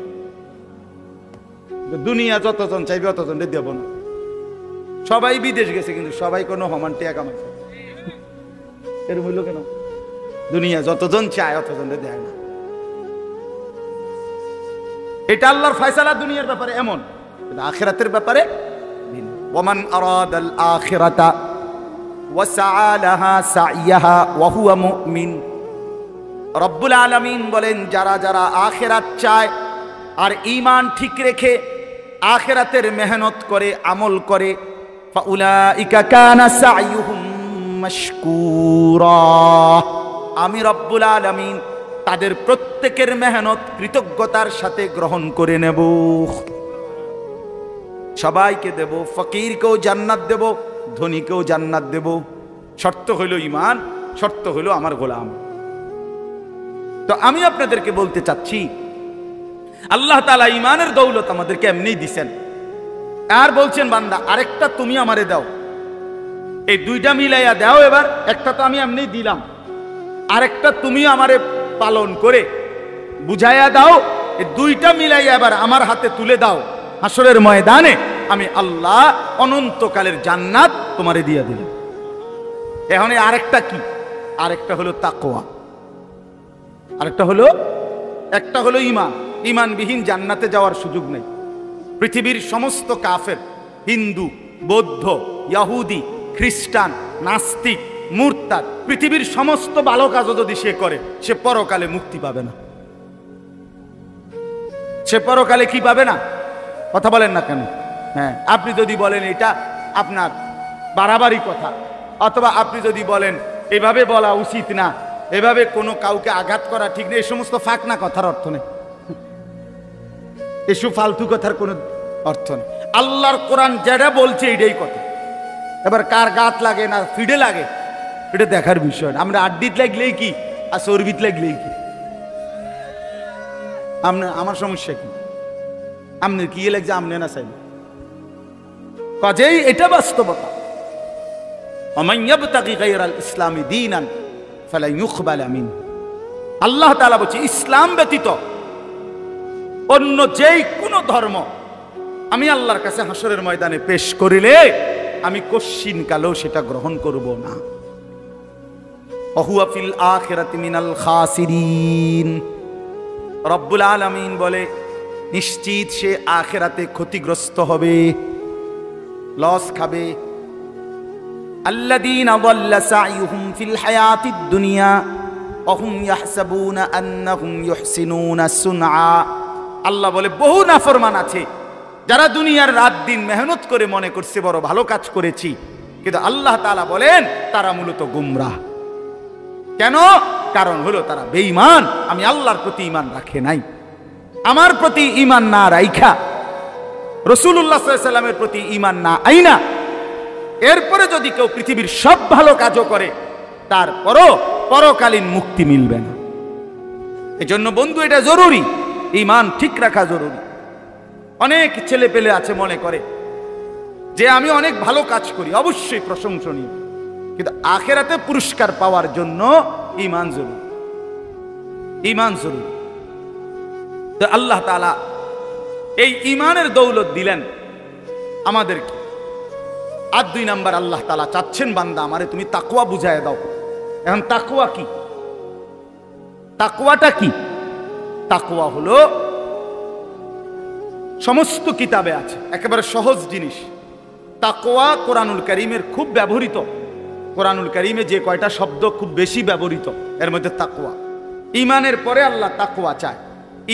Speaker 1: দুনিয়া যতজন চাইবে অতজন দেব না। সবাই বিদেশ গেছে, কিন্তু সবাই কোনো হমান টিয়া কামাইছে, এরকম হইল কেন? দুনিয়া যতজন চায় অতজন দেয় না। এটা আল্লাহর ফয়সালা দুনিয়ার ব্যাপারে এমন, আখিরাতের ব্যাপারে ওয়ামান আরাদাল আখিরাতা ওয়া সাআ লাহা সাইয়াহা ওয়া হুয়া মুমিন। রব্বুল আলামিন বলেন, যারা যারা আখিরাত চায় আর ঈমান ঠিক রেখে আখিরাতের মেহনত করে, আমল করে, ফাউলাইকা কানা সাইয়ুহুম মাশকুরা, আমি রব্বুল আলামিন তাদের প্রত্যেকের মেহনত কৃতজ্ঞতার সাথে গ্রহণ করে নেব। সবাইকে দেব, ফকিরকেও জান্নাত দেব, ধনীকেও জান্নাত দেব। শর্ত হইল ঈমান, শর্ত হইল আমার গোলাম। তো আমি আপনাদেরকে বলতে চাচ্ছি, আল্লাহ তাআলা ঈমানের দৌলত আমাদেরকে এমনিই দিছেন, আর বলছেন বান্দা আরেকটা তুমি আমারে দাও। এই দুইটা মিলাইয়া দাও। এবার একটা তো আমি এমনিই দিলাম, আরেকটা তুমি আমারে পালন করে বুঝাইয়া দাও। এই দুইটা মিলাইয়া এবার আমার হাতে তুলে দাও। হাসরের ময়দানে আমি আল্লাহ অনন্তকালের জান্নাত তোমারে দিয়ে দিলাম। এখন আরেকটা কি? আরেকটা হলো তাকওয়া, আরেকটা হলো, একটা হলো ঈমান। ঈমানবিহীন জান্নাতে যাওয়ার সুযোগ নেই। পৃথিবীর সমস্ত কাফের, হিন্দু, বৌদ্ধ, ইহুদি, খ্রিস্টান, নাস্তিক, মুরতাদ, পৃথিবীর সমস্ত ভালো কাজও যদি সে করে, সে পরকালে মুক্তি পাবে না। সে পরকালে কি পাবে না? কথা বলেন না কেন? হ্যাঁ, আপনি যদি বলেন এটা আপনার বাড়াবাড়ি কথা, অথবা আপনি যদি বলেন এভাবে বলা উচিত না, এভাবে কোনো কাউকে আঘাত করা ঠিক নেই, এই সমস্ত ফাঁকনা কথার অর্থ নেই, এসব ফালতু কথার কোনো অর্থ নেই। আল্লাহর কোরআন যেটা বলছে এটাই কথা। এবার কার গাত লাগে না ফিডে লাগে এটা দেখার বিষয় না। আমরা আড্ডিত লাগলেই কি আর চর্বিত লাগলেই কি, আমার সমস্যা কি? আমনে কি লাগছে, আমনে না চাইলে কাজেই এটা বাস্তবতা। ওমান ইয়াবতাগি গায়রাল ইসলামি দীনান ফালা ইউকবাল মিনহু। আল্লাহ তাআলা বলছে, ইসলাম ব্যতীত অন্য যেই কোনো ধর্ম আমি আল্লাহর কাছে হাসরের ময়দানে পেশ করিলে আমি কশ্চিন কালেও সেটা গ্রহণ করব না। ওহুয়া ফিল আখিরাতি মিনাল খাসিরিন। রব্বুল আলামিন বলে, নিশ্চিত সে আখিরাতে ক্ষতিগ্রস্ত হবে, লস খাবে। আল্লাযীনা যাল্লা সাইয়ুহুম ফিল হায়াতিদ দুনিয়া ওয়া হুম ইয়াহসাবুনা আন্নাহুম ইউহসিনুনা সুনআ। আল্লাহ বলে, বহু নাফরমান আছে যারা দুনিয়ার রাত দিন মেহনত করে মনে করছে বড় ভালো কাজ করেছি, কিন্তু আল্লাহ তাআলা বলেন তারা মূলত গুমরাহ। কেন? কারণ হলো তারা বেঈমান, আমি আল্লাহর প্রতি ঈমান রাখে নাই। আমার প্রতি ঈমান না রাইখা, রাসূলুল্লাহ সাল্লাল্লাহু আলাইহি ওয়াসাল্লামের প্রতি ঈমান না আইনা, এরপরে যদি কেউ পৃথিবীর সব ভালো কাজও করে, তারপরও পরকালীন মুক্তি মিলবে না। এজন্য বন্ধু, এটা জরুরি, ঈমান ঠিক রাখা জরুরি। অনেক ছেলে পেলে আছে মনে করে যে আমি অনেক ভালো কাজ করি, অবশ্যই প্রশংসনীয়, কিন্তু আখিরাতে পুরস্কার পাওয়ার জন্য ঈমান জরুরি, ঈমান জরুরি। তো আল্লাহ তাআলা এই ঈমানের দৌলত দিলেন আমাদেরকে। আর 2 নাম্বার, আল্লাহ তাআলা চাচ্ছেন, বান্দা আমারে তুমি তাকওয়া বুঝায় দাও। এখন তাকওয়া কি? তাকওয়াটা কি? তাকওয়া হলো সমস্ত কিতাবে আছে, একেবারে সহজ জিনিস। তাকওয়া কোরআনুল কারীমের খুব ব্যবহৃত। কোরআনুল কারীমে যে কয়টা শব্দ খুব বেশি ব্যবহৃত, এর মধ্যে তাকওয়া। ঈমানের পরে আল্লাহ তাকওয়া চায়।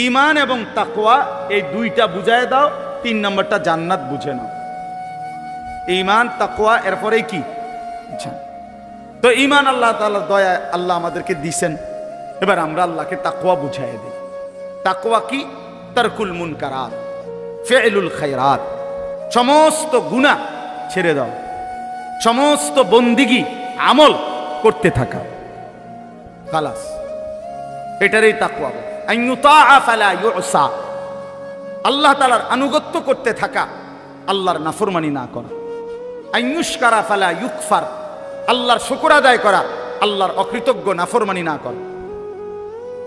Speaker 1: ঈমান এবং তাকওয়া এই দুইটা বুঝায় দাও, 3 নম্বরটা জান্নাত বুঝে নাও। ঈমান, তাকওয়া, এরপরে কি? তো ঈমান আল্লাহ তাআলার দয়ায় আল্লাহ আমাদেরকে দিয়েছেন। এবার আমরা আল্লাহকে তাকওয়া বুঝায় দিই। তাকওয়া কি? তারকুল মুনকারাত, ফি'লুল খায়রাত, সমস্ত গুনাহ ছেড়ে দাও, সমস্ত বন্দিগি আমল করতে থাকা, খালাস, এটারই তাকওয়া। আইয়ুতাআ ফালা ইউসা, আল্লাহ তাআলার আনুগত্য করতে থাকা, আল্লাহর নাফরমানি না করা। আইয়ুশকারা ফালা ইউকফার, আল্লাহর শুকর আদায় করা, আল্লাহর অকৃতজ্ঞ নাফরমানি না করা।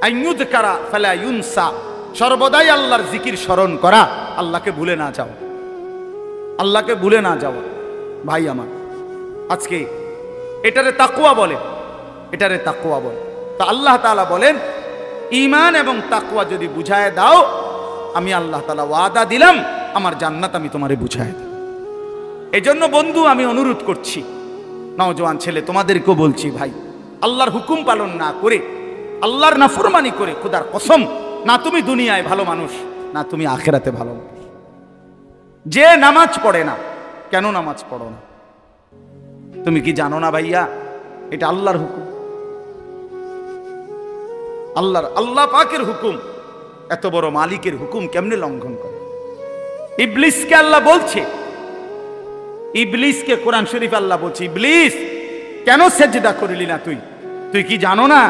Speaker 1: আইয়ুযকারা ফালা ইউনসা, সর্বদাই আল্লাহর জিকির স্মরণ করা, আল্লাহকে ভুলে না যাও, আল্লাহকে ভুলে না যাও। ভাই আমার, আজকে এটারে তাকওয়া বলে, এটারে তাকওয়া বলে। তো আল্লাহ তাআলা বলেন, ঈমান এবং তাকওয়া যদি বুঝায় দাও, আমি আল্লাহ তাআলা ওয়াদা দিলাম আমার জান্নাত আমি তোমারে বুঝায় দেব। এজন্য বন্ধু, আমি অনুরোধ করছি, নওজোয়ান ছেলে তোমাদেরকেও বলছি, ভাই, আল্লাহর হুকুম পালন না করে আল্লাহর নাফরমানি করে, খোদার কসম, না তুমি দুনিয়ায় ভালো মানুষ, না তুমি আখিরাতে ভালো মানুষ। যে নামাজ পড়ে না, কেন নামাজ পড়ো না? তুমি কি জানো না ভাইয়া, এটা আল্লাহর হুকুম, আল্লাহ পাকের হুকুম। এত বড় মালিকের হুকুম কেমনে লঙ্ঘন করে? ইবলিসকে আল্লাহ বলছে, ইবলিসকে কোরআন শরীফ আল্লাহ বলছে, ইবলিস কেন সেজদা করলি না তুই? তুই কি জানো না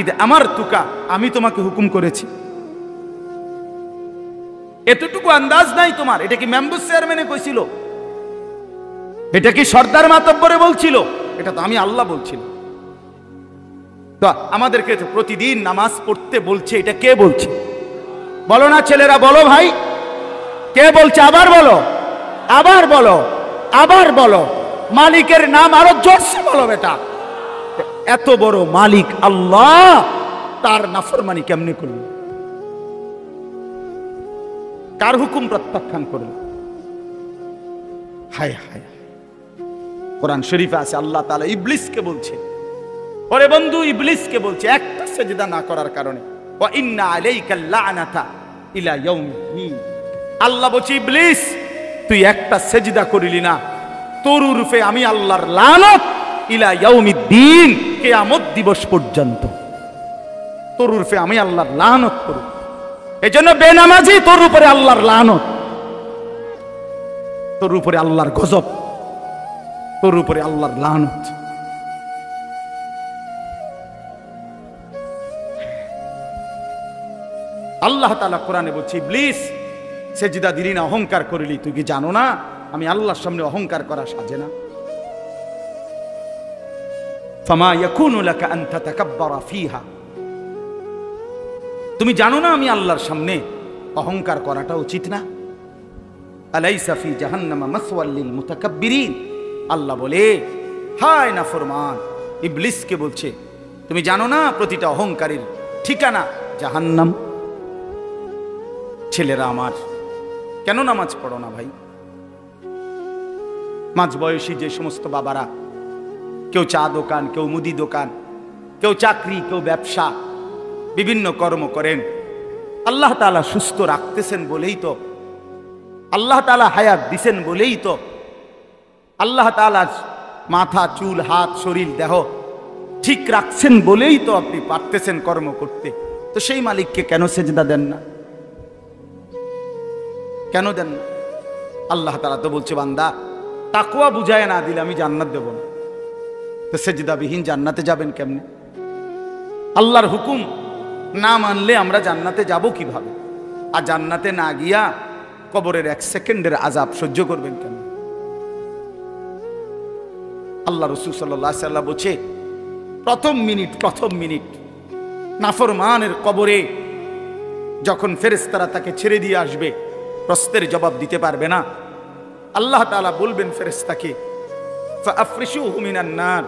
Speaker 1: ঈদ আমার তুকা, আমি তোমাকে হুকুম করেছি? এতটুকু আন্দাজ নাই তোমার? এটা কি মেম্বার চেয়ারম্যানে কইছিল? এটা কি সর্দার মাতব্বরে বলছিল? এটা তো আমি আল্লাহ বলছিল। তো আমাদেরকে তো প্রতিদিন নামাজ পড়তে বলছে, এটা কে বলছে? বলো না ছেলেরা, বলো ভাই, কে বলছে? আবার বলো, আবার বলো, আবার বলো। মালিকের নাম আরো জোরসে বলো বেটা। এত বড় মালিক আল্লাহ, তার নাফরমানি কেমনে করল? কার হুকুম প্রত্যাখ্যান করল? হায় হায়। কোরআন শরীফে আছে আল্লাহ তাআলা ইবলিসকে বলছে, ওরে বন্ধু, ইবলিসকে বলছে একটা সেজদা না করার কারণে, ওয়া ইন্না আলাইকাল লা'নাতা ইলা ইয়াউমিদ্দিন। আল্লাহ বলছে, ইবলিস তুই একটা সেজদা করিলি না, তোর রূপে আমি আল্লাহর লানত ইলা ইয়াউমিদ্দিন, কিয়ামত দিবস পর্যন্ত তোর রূপে আমি আল্লাহর লানত করব। এজন্য বেনামাজি তোর উপরে আল্লাহর লানত, তোর উপরে আল্লাহর গজব, তোর উপরে আল্লাহর লানত। আল্লাহ তাআলা কোরআনে বলছে, ইবলিস সেজদা দিলি না, অহংকার করিলি, তুই কি জানো না আমি আল্লাহর সামনে অহংকার করা সাজে না? ফামা ইয়াকুনু লাকা আন তাতাকাব্বারা ফিহা, তুমি জানো না আমি আল্লাহর সামনে অহংকার করাটা উচিত না? আলাইসা ফি জাহান্নামা মাসওয়াল লিল মুতাকাব্বিরিন। আল্লাহ বলে, হায় নাফরমান, ইবলিসকে বলছে, তুমি জানো না প্রতিটা অহংকারীর ঠিকানা জাহান্নাম? ছেলেরা আমার, কেন নামাজ পড়ো না ভাই? মাঝবয়সী যে সমস্ত বাবারা, কেউ চা দোকান, কেউ মুদি দোকান, কেউ চাকরি, কেউ ব্যবসা, বিভিন্ন কর্ম করেন, আল্লাহ তাআলা সুস্থ রাখতেছেন বলেই তো, আল্লাহ তাআলা হায়াত দিছেন বলেই তো, আল্লাহ তাআলা মাথা, চুল, হাত, শরীর, দেহ ঠিক রাখছেন বলেই তো আপনি পারতেছেন কর্ম করতে। তো সেই মালিককে কেন সেজদা দেন না? কেন দেন না? আল্লাহ তাআলা তো বলছে, বান্দা তাকওয়া বুঝায় না দিলে আমি জান্নাত দেব না। তো সেজদাবিহীন জান্নাতে যাবেন কেমনে? আল্লাহর হুকুম না মানলে আমরা জান্নাতে যাব কিভাবে? আর জান্নাতে না গিয়া কবরের 1 সেকেন্ডের আযাব সহ্য করবেন কেন? আল্লাহ রাসূল সাল্লাল্লাহু আলাইহি ওয়াসাল্লাম বলছে, প্রথম মিনিট নাফরমানের কবরে যখন ফেরেশতারা তাকে ছেড়ে দিয়ে আসবে, প্রশ্নের জবাব দিতে পারবে না, আল্লাহ তাআলা বলবেন ফেরেশতাকে, ফাআফরিশুহু মিনান নার,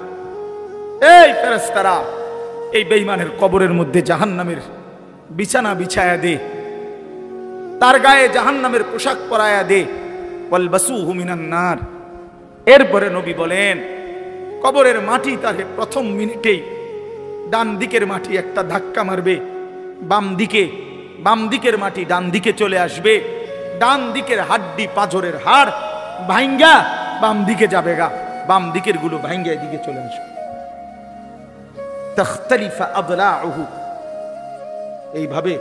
Speaker 1: এই ফেরেশতারা এই বেঈমানের কবরের মধ্যে জাহান্নামের বিছানা বিছায়া দে, তার গায়ে জাহান্নামের পোশাক পরায়া দে, ওয়ালবাসুহু মিনান নার। এরপরে নবী বলেন, কবরের মাটি তারে প্রথম মিনিটেই ডান দিকের মাটি একটা ধাক্কা মারবে, বাম দিকের মাটি ডান দিকে চলে আসবে, ডান দিকের হাড্ডি, পাঁজরের হাড় ভাঙ্গা বাম দিকে যাবে গা, বাম দিকের গুলো ভাঙ্গা এদিকে চলে আসবে। তাখতালিফা আদলাউহু, এইভাবে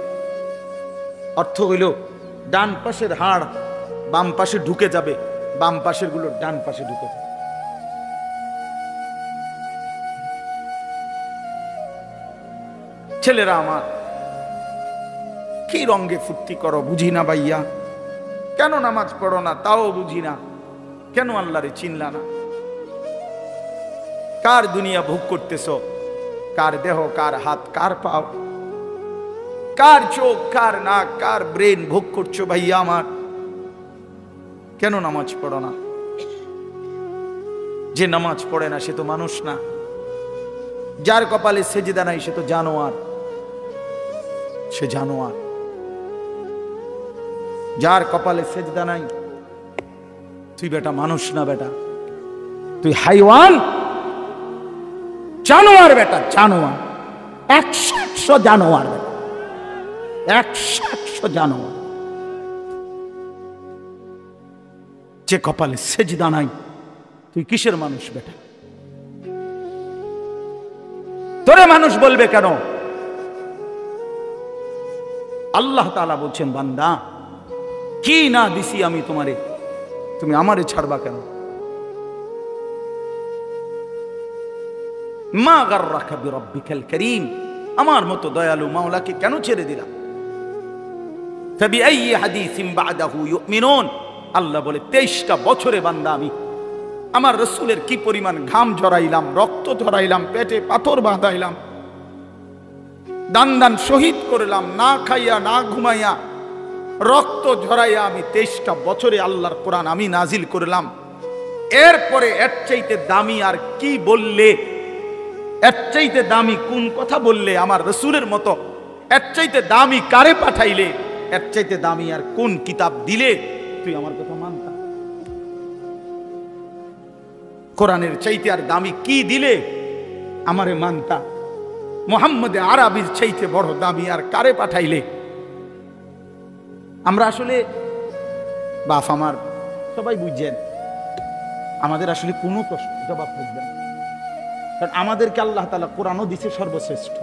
Speaker 1: অর্থ হইল ডান পাশের হাড় বাম পাশে ঢুকে যাবে, বাম পাশের গুলো ডান পাশে ঢুকে যাবে। ছেলেরা আমার, কি রঙ্গে ফুর্তি করো বুঝি না ভাইয়া, কেন নামাজ পড়ো না তাও বুঝি না, কেন আল্লাহরে চিনলা না? কার দুনিয়া ভোগ করতেছো? কার দেহ, কার হাত, কার পাও, কার চোখ, কার নাক, কার ব্রেন ভোগ করছো ভাইয়া আমার? কেন নামাজ পড়ো না? যে নামাজ পড়ে না সে তো মানুষ না, যার কপালে সেজদা নাই সে তো জানোয়ার, সে জানোয়ার। যার কপালে সেজদা নাই তুই বেটা মানুষ না বেটা, তুই হাইওয়ান, জানোয়ার বেটা, জানোয়ার। 100 100 জানোয়ার, 100 জানোয়ার। যে কপালে সেজদা নাই, তুই কিসের মানুষ বেটা? তোরে মানুষ বলবে কেন? আল্লাহ তাআলা বলছেন, বান্দা কি না দিছি আমি তোমারে, তুমি আমারে ছাড়বা কেন? মা গাররাকা বিরাব্বিকাল কারীম, আমার মতো দয়ালু মাওলাকে কেন ছেড়ে দিলাম? ফাবিআইয়ি হাদিসিন বা'দাহু ইউমিনুন, আল্লাহ বলে 23টা বছরে বান্দা আমি আমার রাসূলের কি পরিমাণ ঘাম ঝরাইলাম, রক্ত ঝরাইলাম, পেটে পাথর বাঁধাইলাম, দান দান শহীদ করলাম, না খাইয়া না ঘুমাইয়া রক্ত ঝরাইয়া আমি 23টা বছরে আল্লাহর কোরআন আমি নাজিল করলাম। এরপরে এর চাইতে দামি আর কি বললে, এর চাইতে দামি কোন কথা বললে আমার রাসূলের মতো, এর চাইতে দামি কারে পাঠাইলে, এর চাইতে দামি আর কোন কিতাব দিলে তুই আমার কথা মানতা? কোরআনের চাইতে আর দামি কি দিলে আমারে মানতা? মুহাম্মদ আরবির চাইতে বড় দামি আর কারে পাঠাইলে? আমরা আসলে বাপ আমার সবাই বুঝছেন, আমাদের আসলে কোনো প্রশ্ন জবাব থাকবে না, কারণ আমাদেরকে আল্লাহ তাআলা কোরআনও দিছে সর্বশ্রেষ্ঠ,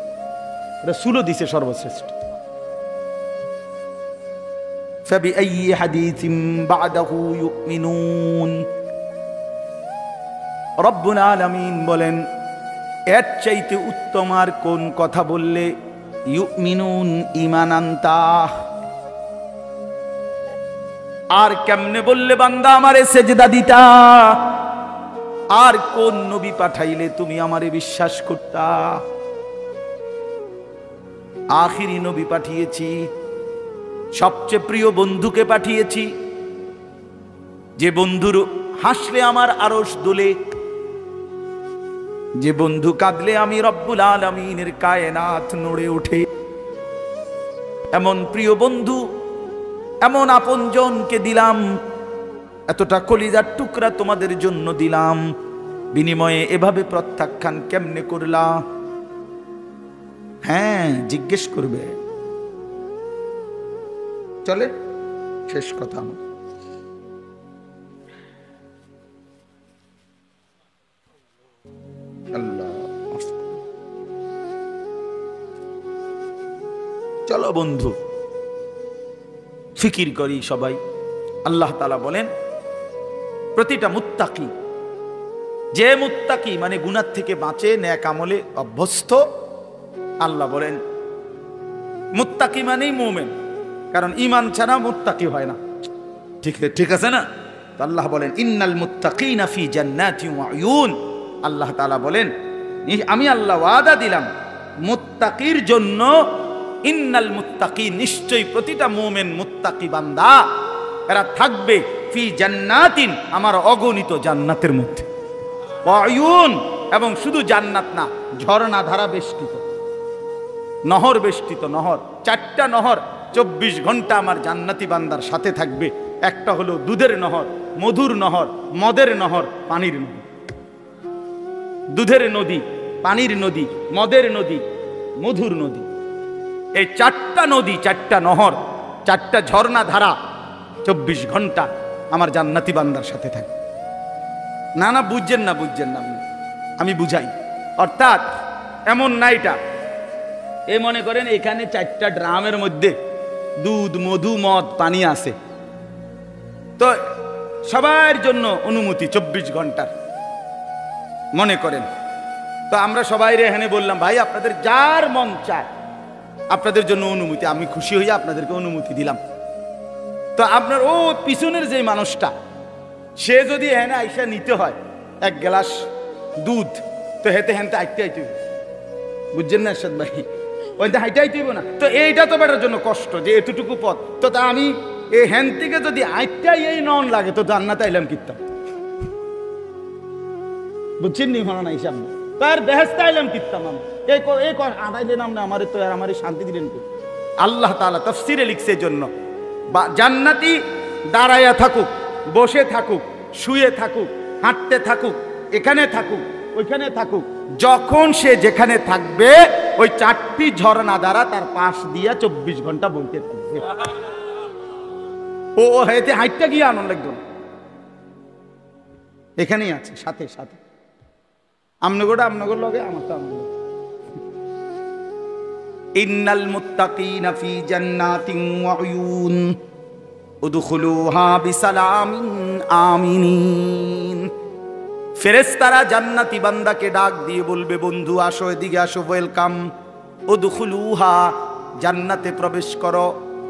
Speaker 1: রাসূলও দিছে সর্বশ্রেষ্ঠ। ফাবিআইয়ি হাদিসিন বা'দাহু ইউমিনুন, রব্বুল আলামিন বলেন এর চাইতে উত্তম আর কোন কথা বললে ইউমিনুন ঈমান আনতা, আর কেমনে বললে বান্দা আমারে সেজদা দিতা, আর কোন নবী পাঠাইলে তুমি আমারে বিশ্বাস করতা? আখিরি নবী পাঠিয়েছি, সবচেয়ে প্রিয় বন্ধুকে পাঠিয়েছি, যে বন্ধুর হাসলে আমার আরশ দোলে, যে বন্ধু কাঁদলে আমি রব্বুল আলামিনের কায়নাত নড়ে ওঠে। এমন প্রিয় বন্ধু, এমন আপনজনকে দিলাম, এতটা কলিজার টুকরা তোমাদের জন্য দিলাম, বিনিময়ে এভাবে প্রত্যাখ্যান কেমনে করলা? হ্যাঁ, জিজ্ঞেস করবে। চলে শেষ কথা আমার, আল্লাহ চলো বন্ধু ফিকির করি সবাই। আল্লাহ তাআলা বলেন প্রতিটা মুত্তাকি, যে মুত্তাকি মানে গুনাহ থেকে বাঁচে, নেক আমলে অভ্যস্ত, আল্লাহ বলেন মুত্তাকি মানেই মুমিন, কারণ ঈমান ছাড়া মুত্তাকি হয় না। ঠিক আছে না? তো আল্লাহ বলেন ইন্নাল মুত্তাকিনা ফি জান্নাতি ওয়া উয়ুন, আল্লাহ তাআলা বলেন আমি আল্লাহ ওয়াদা দিলাম মুত্তাকির জন্য, ইন্নাল মুত্তাকি, নিশ্চয়ই প্রতিটা মুমিন মুত্তাকি বান্দা এরা থাকবে ফি জান্নাতিন, আমার অগণিত জান্নাতের মধ্যে, ওয়া উয়ুন, এবং শুধু জান্নাত না, ঝর্ণা ধারা বেষ্টিত, নহর বেষ্টিত, নহর, 4টা নহর 24 ঘন্টা আমার জান্নাতি বান্দার সাথে থাকবে। একটা হলো দুধের নহর, মধুর নহর, মদের নহর, পানির নদী। দুধের নদী, পানির নদী, মদের নদী, মধুর নদী, এই 4টা নদী, 4টা নহর, 4টা ঝর্ণা ধারা 24 ঘন্টা আমার জান্নাতি বান্দার সাথে থাকে। না না, বুঝছেন না, বুঝছেন না, আমি বুঝাই। অর্থাৎ এমন না এটা, এ মনে করেন এখানে 4টা ড্রামের মধ্যে দুধ, মধু, মদ, পানি আছে, তো সবার জন্য অনুমতি 24 ঘন্টার মনে করেন। তো আমরা সবাই এখানে বললাম ভাই আপনাদের যার মন চায় আপনাদের জন্য অনুমতি, আমি খুশি হইয়া আপনাদেরকে অনুমতি দিলাম। তো আপনার ও পিছনের যে মানুষটা, সে যদি এখানে আইসা নিতে হয় 1 গ্লাস দুধ, তো হেতে হেনতে আইতে আইতে, বুঝছেন না এরশাদ ভাই, ওইটা হাইতে আইতে হইব না। তো এইটা তো বেটার জন্য কষ্ট, যে এতটুকু পথ, তো তা আমি এই হ্যান থেকে যদি আইটাই এই নন লাগে, তো জান্নাতে আইলাম কিতাম, বুঝছেন নি? হলো না হিসাব না, তার বেহেস্তে আইলাম কিতাম আমি, এই আদাইলেন না আমারে, তো আর আমারে শান্তি দিলেন। আল্লাহ তাআলা তাফসীরে লিখছে জন্য জান্নাতি দাঁড়াইয়া থাকুক, বসে থাকুক, শুয়ে থাকুক, হাঁটতে থাকুক, এখানে থাকুক, ওইখানে থাকুক, যখন সে যেখানে থাকবে ওই 4টি ঝর্ণা দ্বারা তার পাশ দিয়া 24 ঘন্টা বইতে থাকবে। ও হেতে হাইটটা গিয়ে আনন্দ লাগতো, এখানেই আছে সাথে সাথে। আমনগোটা আমনগর লগে আমার তো আমনগর। ইন্নাল মুত্তাকিনা ফি জান্নাতিন ওয়া উয়ুন উদখুলুহা বিসালামিন আমিনিন। ফেরেশতারা জান্নাতি বান্দাকে ডাক দিয়ে বলবে, বন্ধু আসো, এদিকে আসো, ওয়েলকাম। উদখুলুহা, জান্নাতে প্রবেশ করো,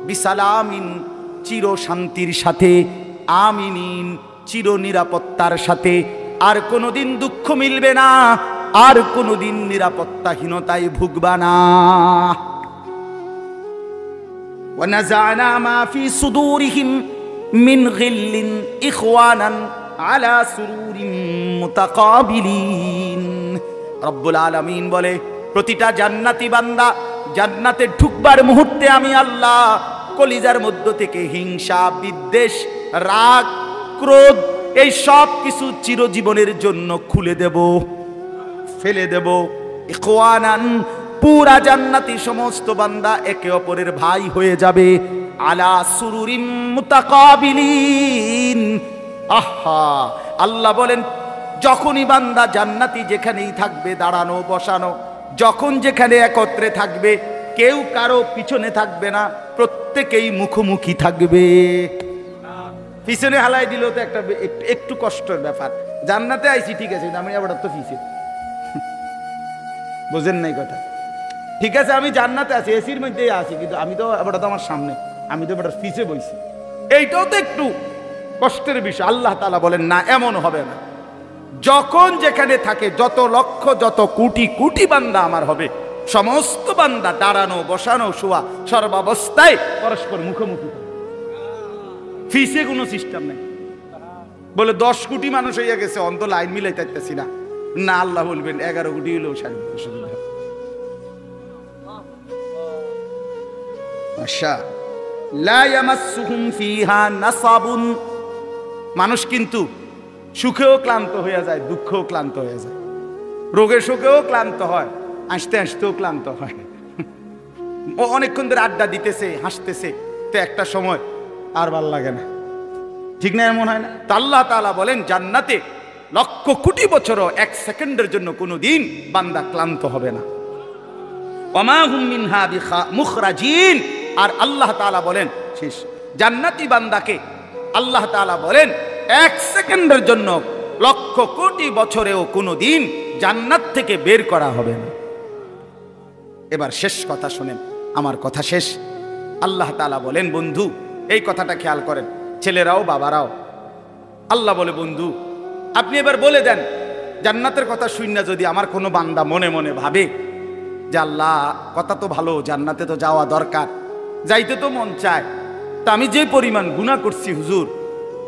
Speaker 1: বিসালামিন, চির শান্তির সাথে, আমিনিন, চির নিরাপত্তার সাথে। আর কোনোদিন দুঃখ মিলবে না, আর কোনোদিন নিরাপত্তাহীনতায় ভুগবা না। ওয়ানাযা'না মা ফি সুদুরিহিম মিন গিল্লিন ইখওয়ানান আলা সুরুরিন মুতাকাবিলিন। রব্বুল আলামিন বলে, প্রতিটা জান্নাতি বান্দা জান্নাতে ঢুকবার মুহূর্তে আমি আল্লাহ কলিজার মধ্য থেকে হিংসা, বিদ্বেষ, রাগ, ক্রোধ এই সব কিছু চিরজীবনের জন্য খুলে দেব, ফেলে দেব। ইখওয়ানান, পুরা জান্নাতি সমস্ত বান্দা একে অপরের ভাই হয়ে যাবে। আলা সুরুরিন মুতাকাবিলিন। আহা, আল্লাহ বলেন, যখনই বান্দা জান্নাতি যেখানেই থাকবে, দাঁড়ানো বসানো, যখন যেখানে একত্রে থাকবে, কেউ কারো পিছনে থাকবে না, প্রত্যেকেই মুখোমুখি থাকবে। পিছনে হালাই দিলেও তো একটা একটু কষ্টের ব্যাপার। জান্নাতে আইছি ঠিক আছে, আমি আবার তো পিছে, বুঝেন নাই কথা? ঠিক আছে আমি জান্নাতে আছি, এসির মধ্যেই আছি, কিন্তু আমি তো আবার তো আমার সামনে, আমি তো আবার পিছে বইছি। এইটাও তো একটু কষ্টের বিষয়। আল্লাহ তাআলা বলেন না, এমন হবে না। যখন যেখানে থাকে, যত লক্ষ যত কোটি কোটি বান্দা আমার হবে, সমস্ত বান্দা দাঁড়ানো বসানো শোয়া সর্বাবস্থায় পরস্পর মুখোমুখি, ফিসে কোনো সিস্টেম নেই। বলে 10 কোটি মানুষ হইয়া গেছে, অন্ত লাইন মিলাই থাকতেছি না, না আল্লাহ বলবেন 11 কোটি হইলেও সারি অসুবিধা। আচ্ছা, লা ইয়ামাসসুহুম ফিহা নাসাবুন। মানুষ কিন্তু সুখেও ক্লান্ত হয়ে যায়, দুঃখেও ক্লান্ত হয়ে যায়, রোগে শোকেও ক্লান্ত হয়, হাসতে হাসতেও ক্লান্ত হয়। অনেকক্ষণ ধরে আড্ডা দিতেছে, হাসতেছে, তো একটা সময় আর ভাল লাগে না, ঠিক না? এমন হয় না? তো আল্লাহ তাআলা বলেন, জান্নাতে লক্ষ কোটি বছরও 1 সেকেন্ডের জন্য কোনো দিন বান্দা ক্লান্ত হবে না। ওয়ামা হুম মিনহা মুখরাজিন। আর আল্লাহ তাআলা বলেন, শেষ জান্নাতি বান্দাকে আল্লাহ তাআলা বলেন, 1 সেকেন্ডের জন্য লক্ষ কোটি বছরেও কোনো দিন জান্নাত থেকে বের করা হবে না। এবার শেষ কথা শুনেন, আমার কথা শেষ। আল্লাহ তাআলা বলেন, বন্ধু এই কথাটা খেয়াল করেন, ছেলেরাও বাবারাও। আল্লাহ বলে, বন্ধু আপনি এবার বলে দেন, জান্নাতের কথা শুননা যদি আমার কোনো বান্দা মনে মনে ভাবে যে আল্লাহ কথা তো ভালো, জান্নাতে তো যাওয়া দরকার, যাইতে তো মন চায়, তা আমি যে পরিমাণ গুনাহ করছি হুজুর,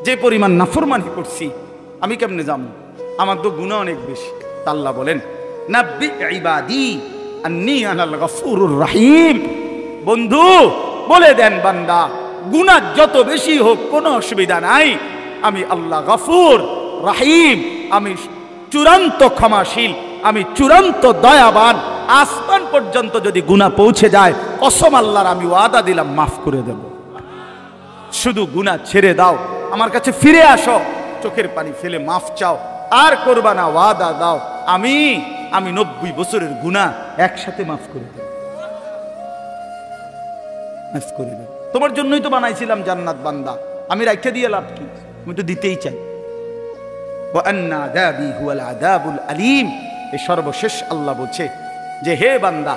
Speaker 1: যে পরিমাণ নাফরমানি করছি, আমি কেমনে যাবো? আমার তো গুনাহ অনেক বেশি। তা আল্লাহ বলেন, নাব্বি ইবাদি আন্নী আনাল গফুরুর রহিম। বন্ধু বলে দেন, বান্দা গুনাহ যত বেশি হোক কোনো অসুবিধা নাই, আমি আল্লাহ গফুর রহিম, আমি চূড়ান্ত ক্ষমাশীল, আমি চূড়ান্ত দয়াবান। আসমান পর্যন্ত যদি গুনাহ পৌঁছে যায়, কসম আল্লাহর আমি ওয়াদা দিলাম মাফ করে দেব। শুধু গুনাহ ছেড়ে দাও, আমার কাছে ফিরে আসো, চোখের পানি ফেলে মাফ চাও, আর করবা না, ওয়াদা দাও, আমি 90 বছরের গুনাহ একসাথে মাফ করে দেব, মাফ করে দেব। তোমার জন্যই তো বানাইছিলাম জান্নাত বান্দা, আমি রাইখা দিয়ে লাভ কি? আমি তো দিতেই চাই। ওয়া আন্না আযাবি হুয়াল আযাবুল আলীম। এই সর্বশেষ আল্লাহ বলছে যে, হে বান্দা,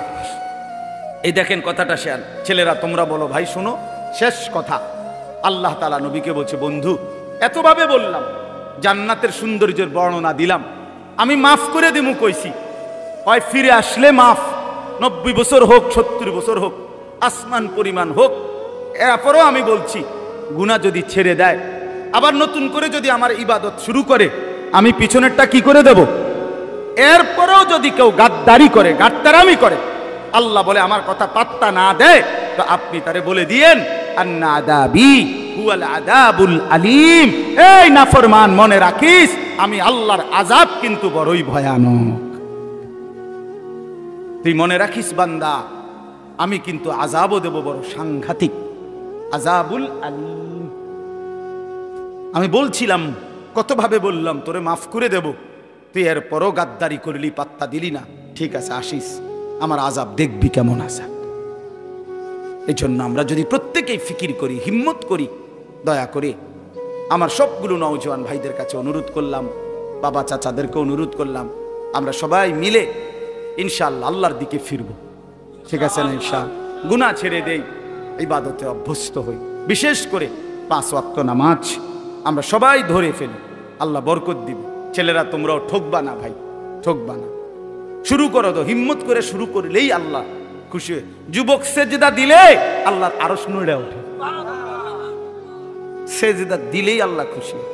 Speaker 1: এই দেখেন কথাটা শেয়ার, ছেলেরা তোমরা বলো, ভাই শোনো, শেষ কথা। আল্লাহ তাআলা নবীকে বলছে, বন্ধু এতভাবে বললাম, জান্নাতের সৌন্দর্যের বর্ণনা দিলাম, আমি মাফ করে দিমু কইছি, হয় ফিরে আসলে মাফ, 90 বছর হোক, 70 বছর হোক, আসমান পরিমাণ হোক, এরপরও আমি বলছি, গুনাহ যদি ছেড়ে দেয়, আবার নতুন করে যদি আমার ইবাদত শুরু করে, আমি পিছনেরটা কি করে দেব? এরপরেও যদি কেউ গাদ্দারি করে, গাদ্দারামি করে, আল্লাহ বলে আমার কথা পাত্তা না দেয়, তো আপনি তারে বলে দিয়েন, আন্না আযাবি হুয়াল আযাবুল আলীম। এই নাফরমান, মনে রাখিস, আমি আল্লাহর আযাব কিন্তু বড়ই ভয়ানক। তুই মনে রাখিস বান্দা, আমি কিন্তু আযাবও দেব বড় সাংঘাতিক, আযাবুল আলীম। আমি বলছিলাম, কতভাবে বললাম তোরে মাফ করে দেব, তুই এরপরও গাদ্দারি করলি, পাত্তা দিলি না। ঠিক আছে, আসিস, আমার আযাব দেখবি কেমন আযাব। এই জন্য আমরা যদি প্রত্যেকেই ফিকির করি, হিম্মত করি, দয়া করে আমার সবগুলো নওজোয়ান ভাইদের কাছে অনুরোধ করলাম, বাবা চাচাদেরকে অনুরোধ করলাম, আমরা সবাই মিলে ইনশাআল্লাহ আল্লাহর দিকে ফিরব। ঠিক আছে না? ইনশাআল্লাহ গুনাহ ছেড়ে দেই, ইবাদতে অভ্যস্ত হই, বিশেষ করে 5 ওয়াক্ত নামাজ আমরা সবাই ধরে ফেলি, আল্লাহ বরকত দিবে। ছেলেরা তোমরাও ঠকবা না ভাই, ঠকবা না, শুরু করো তো, হিম্মত করে শুরু করলেই আল্লাহ খুশি হয়। যুবক সেজদা দিলে আল্লাহ আরশ নড়ে ওঠে, সেজদা দিলেই আল্লাহ খুশি হয়।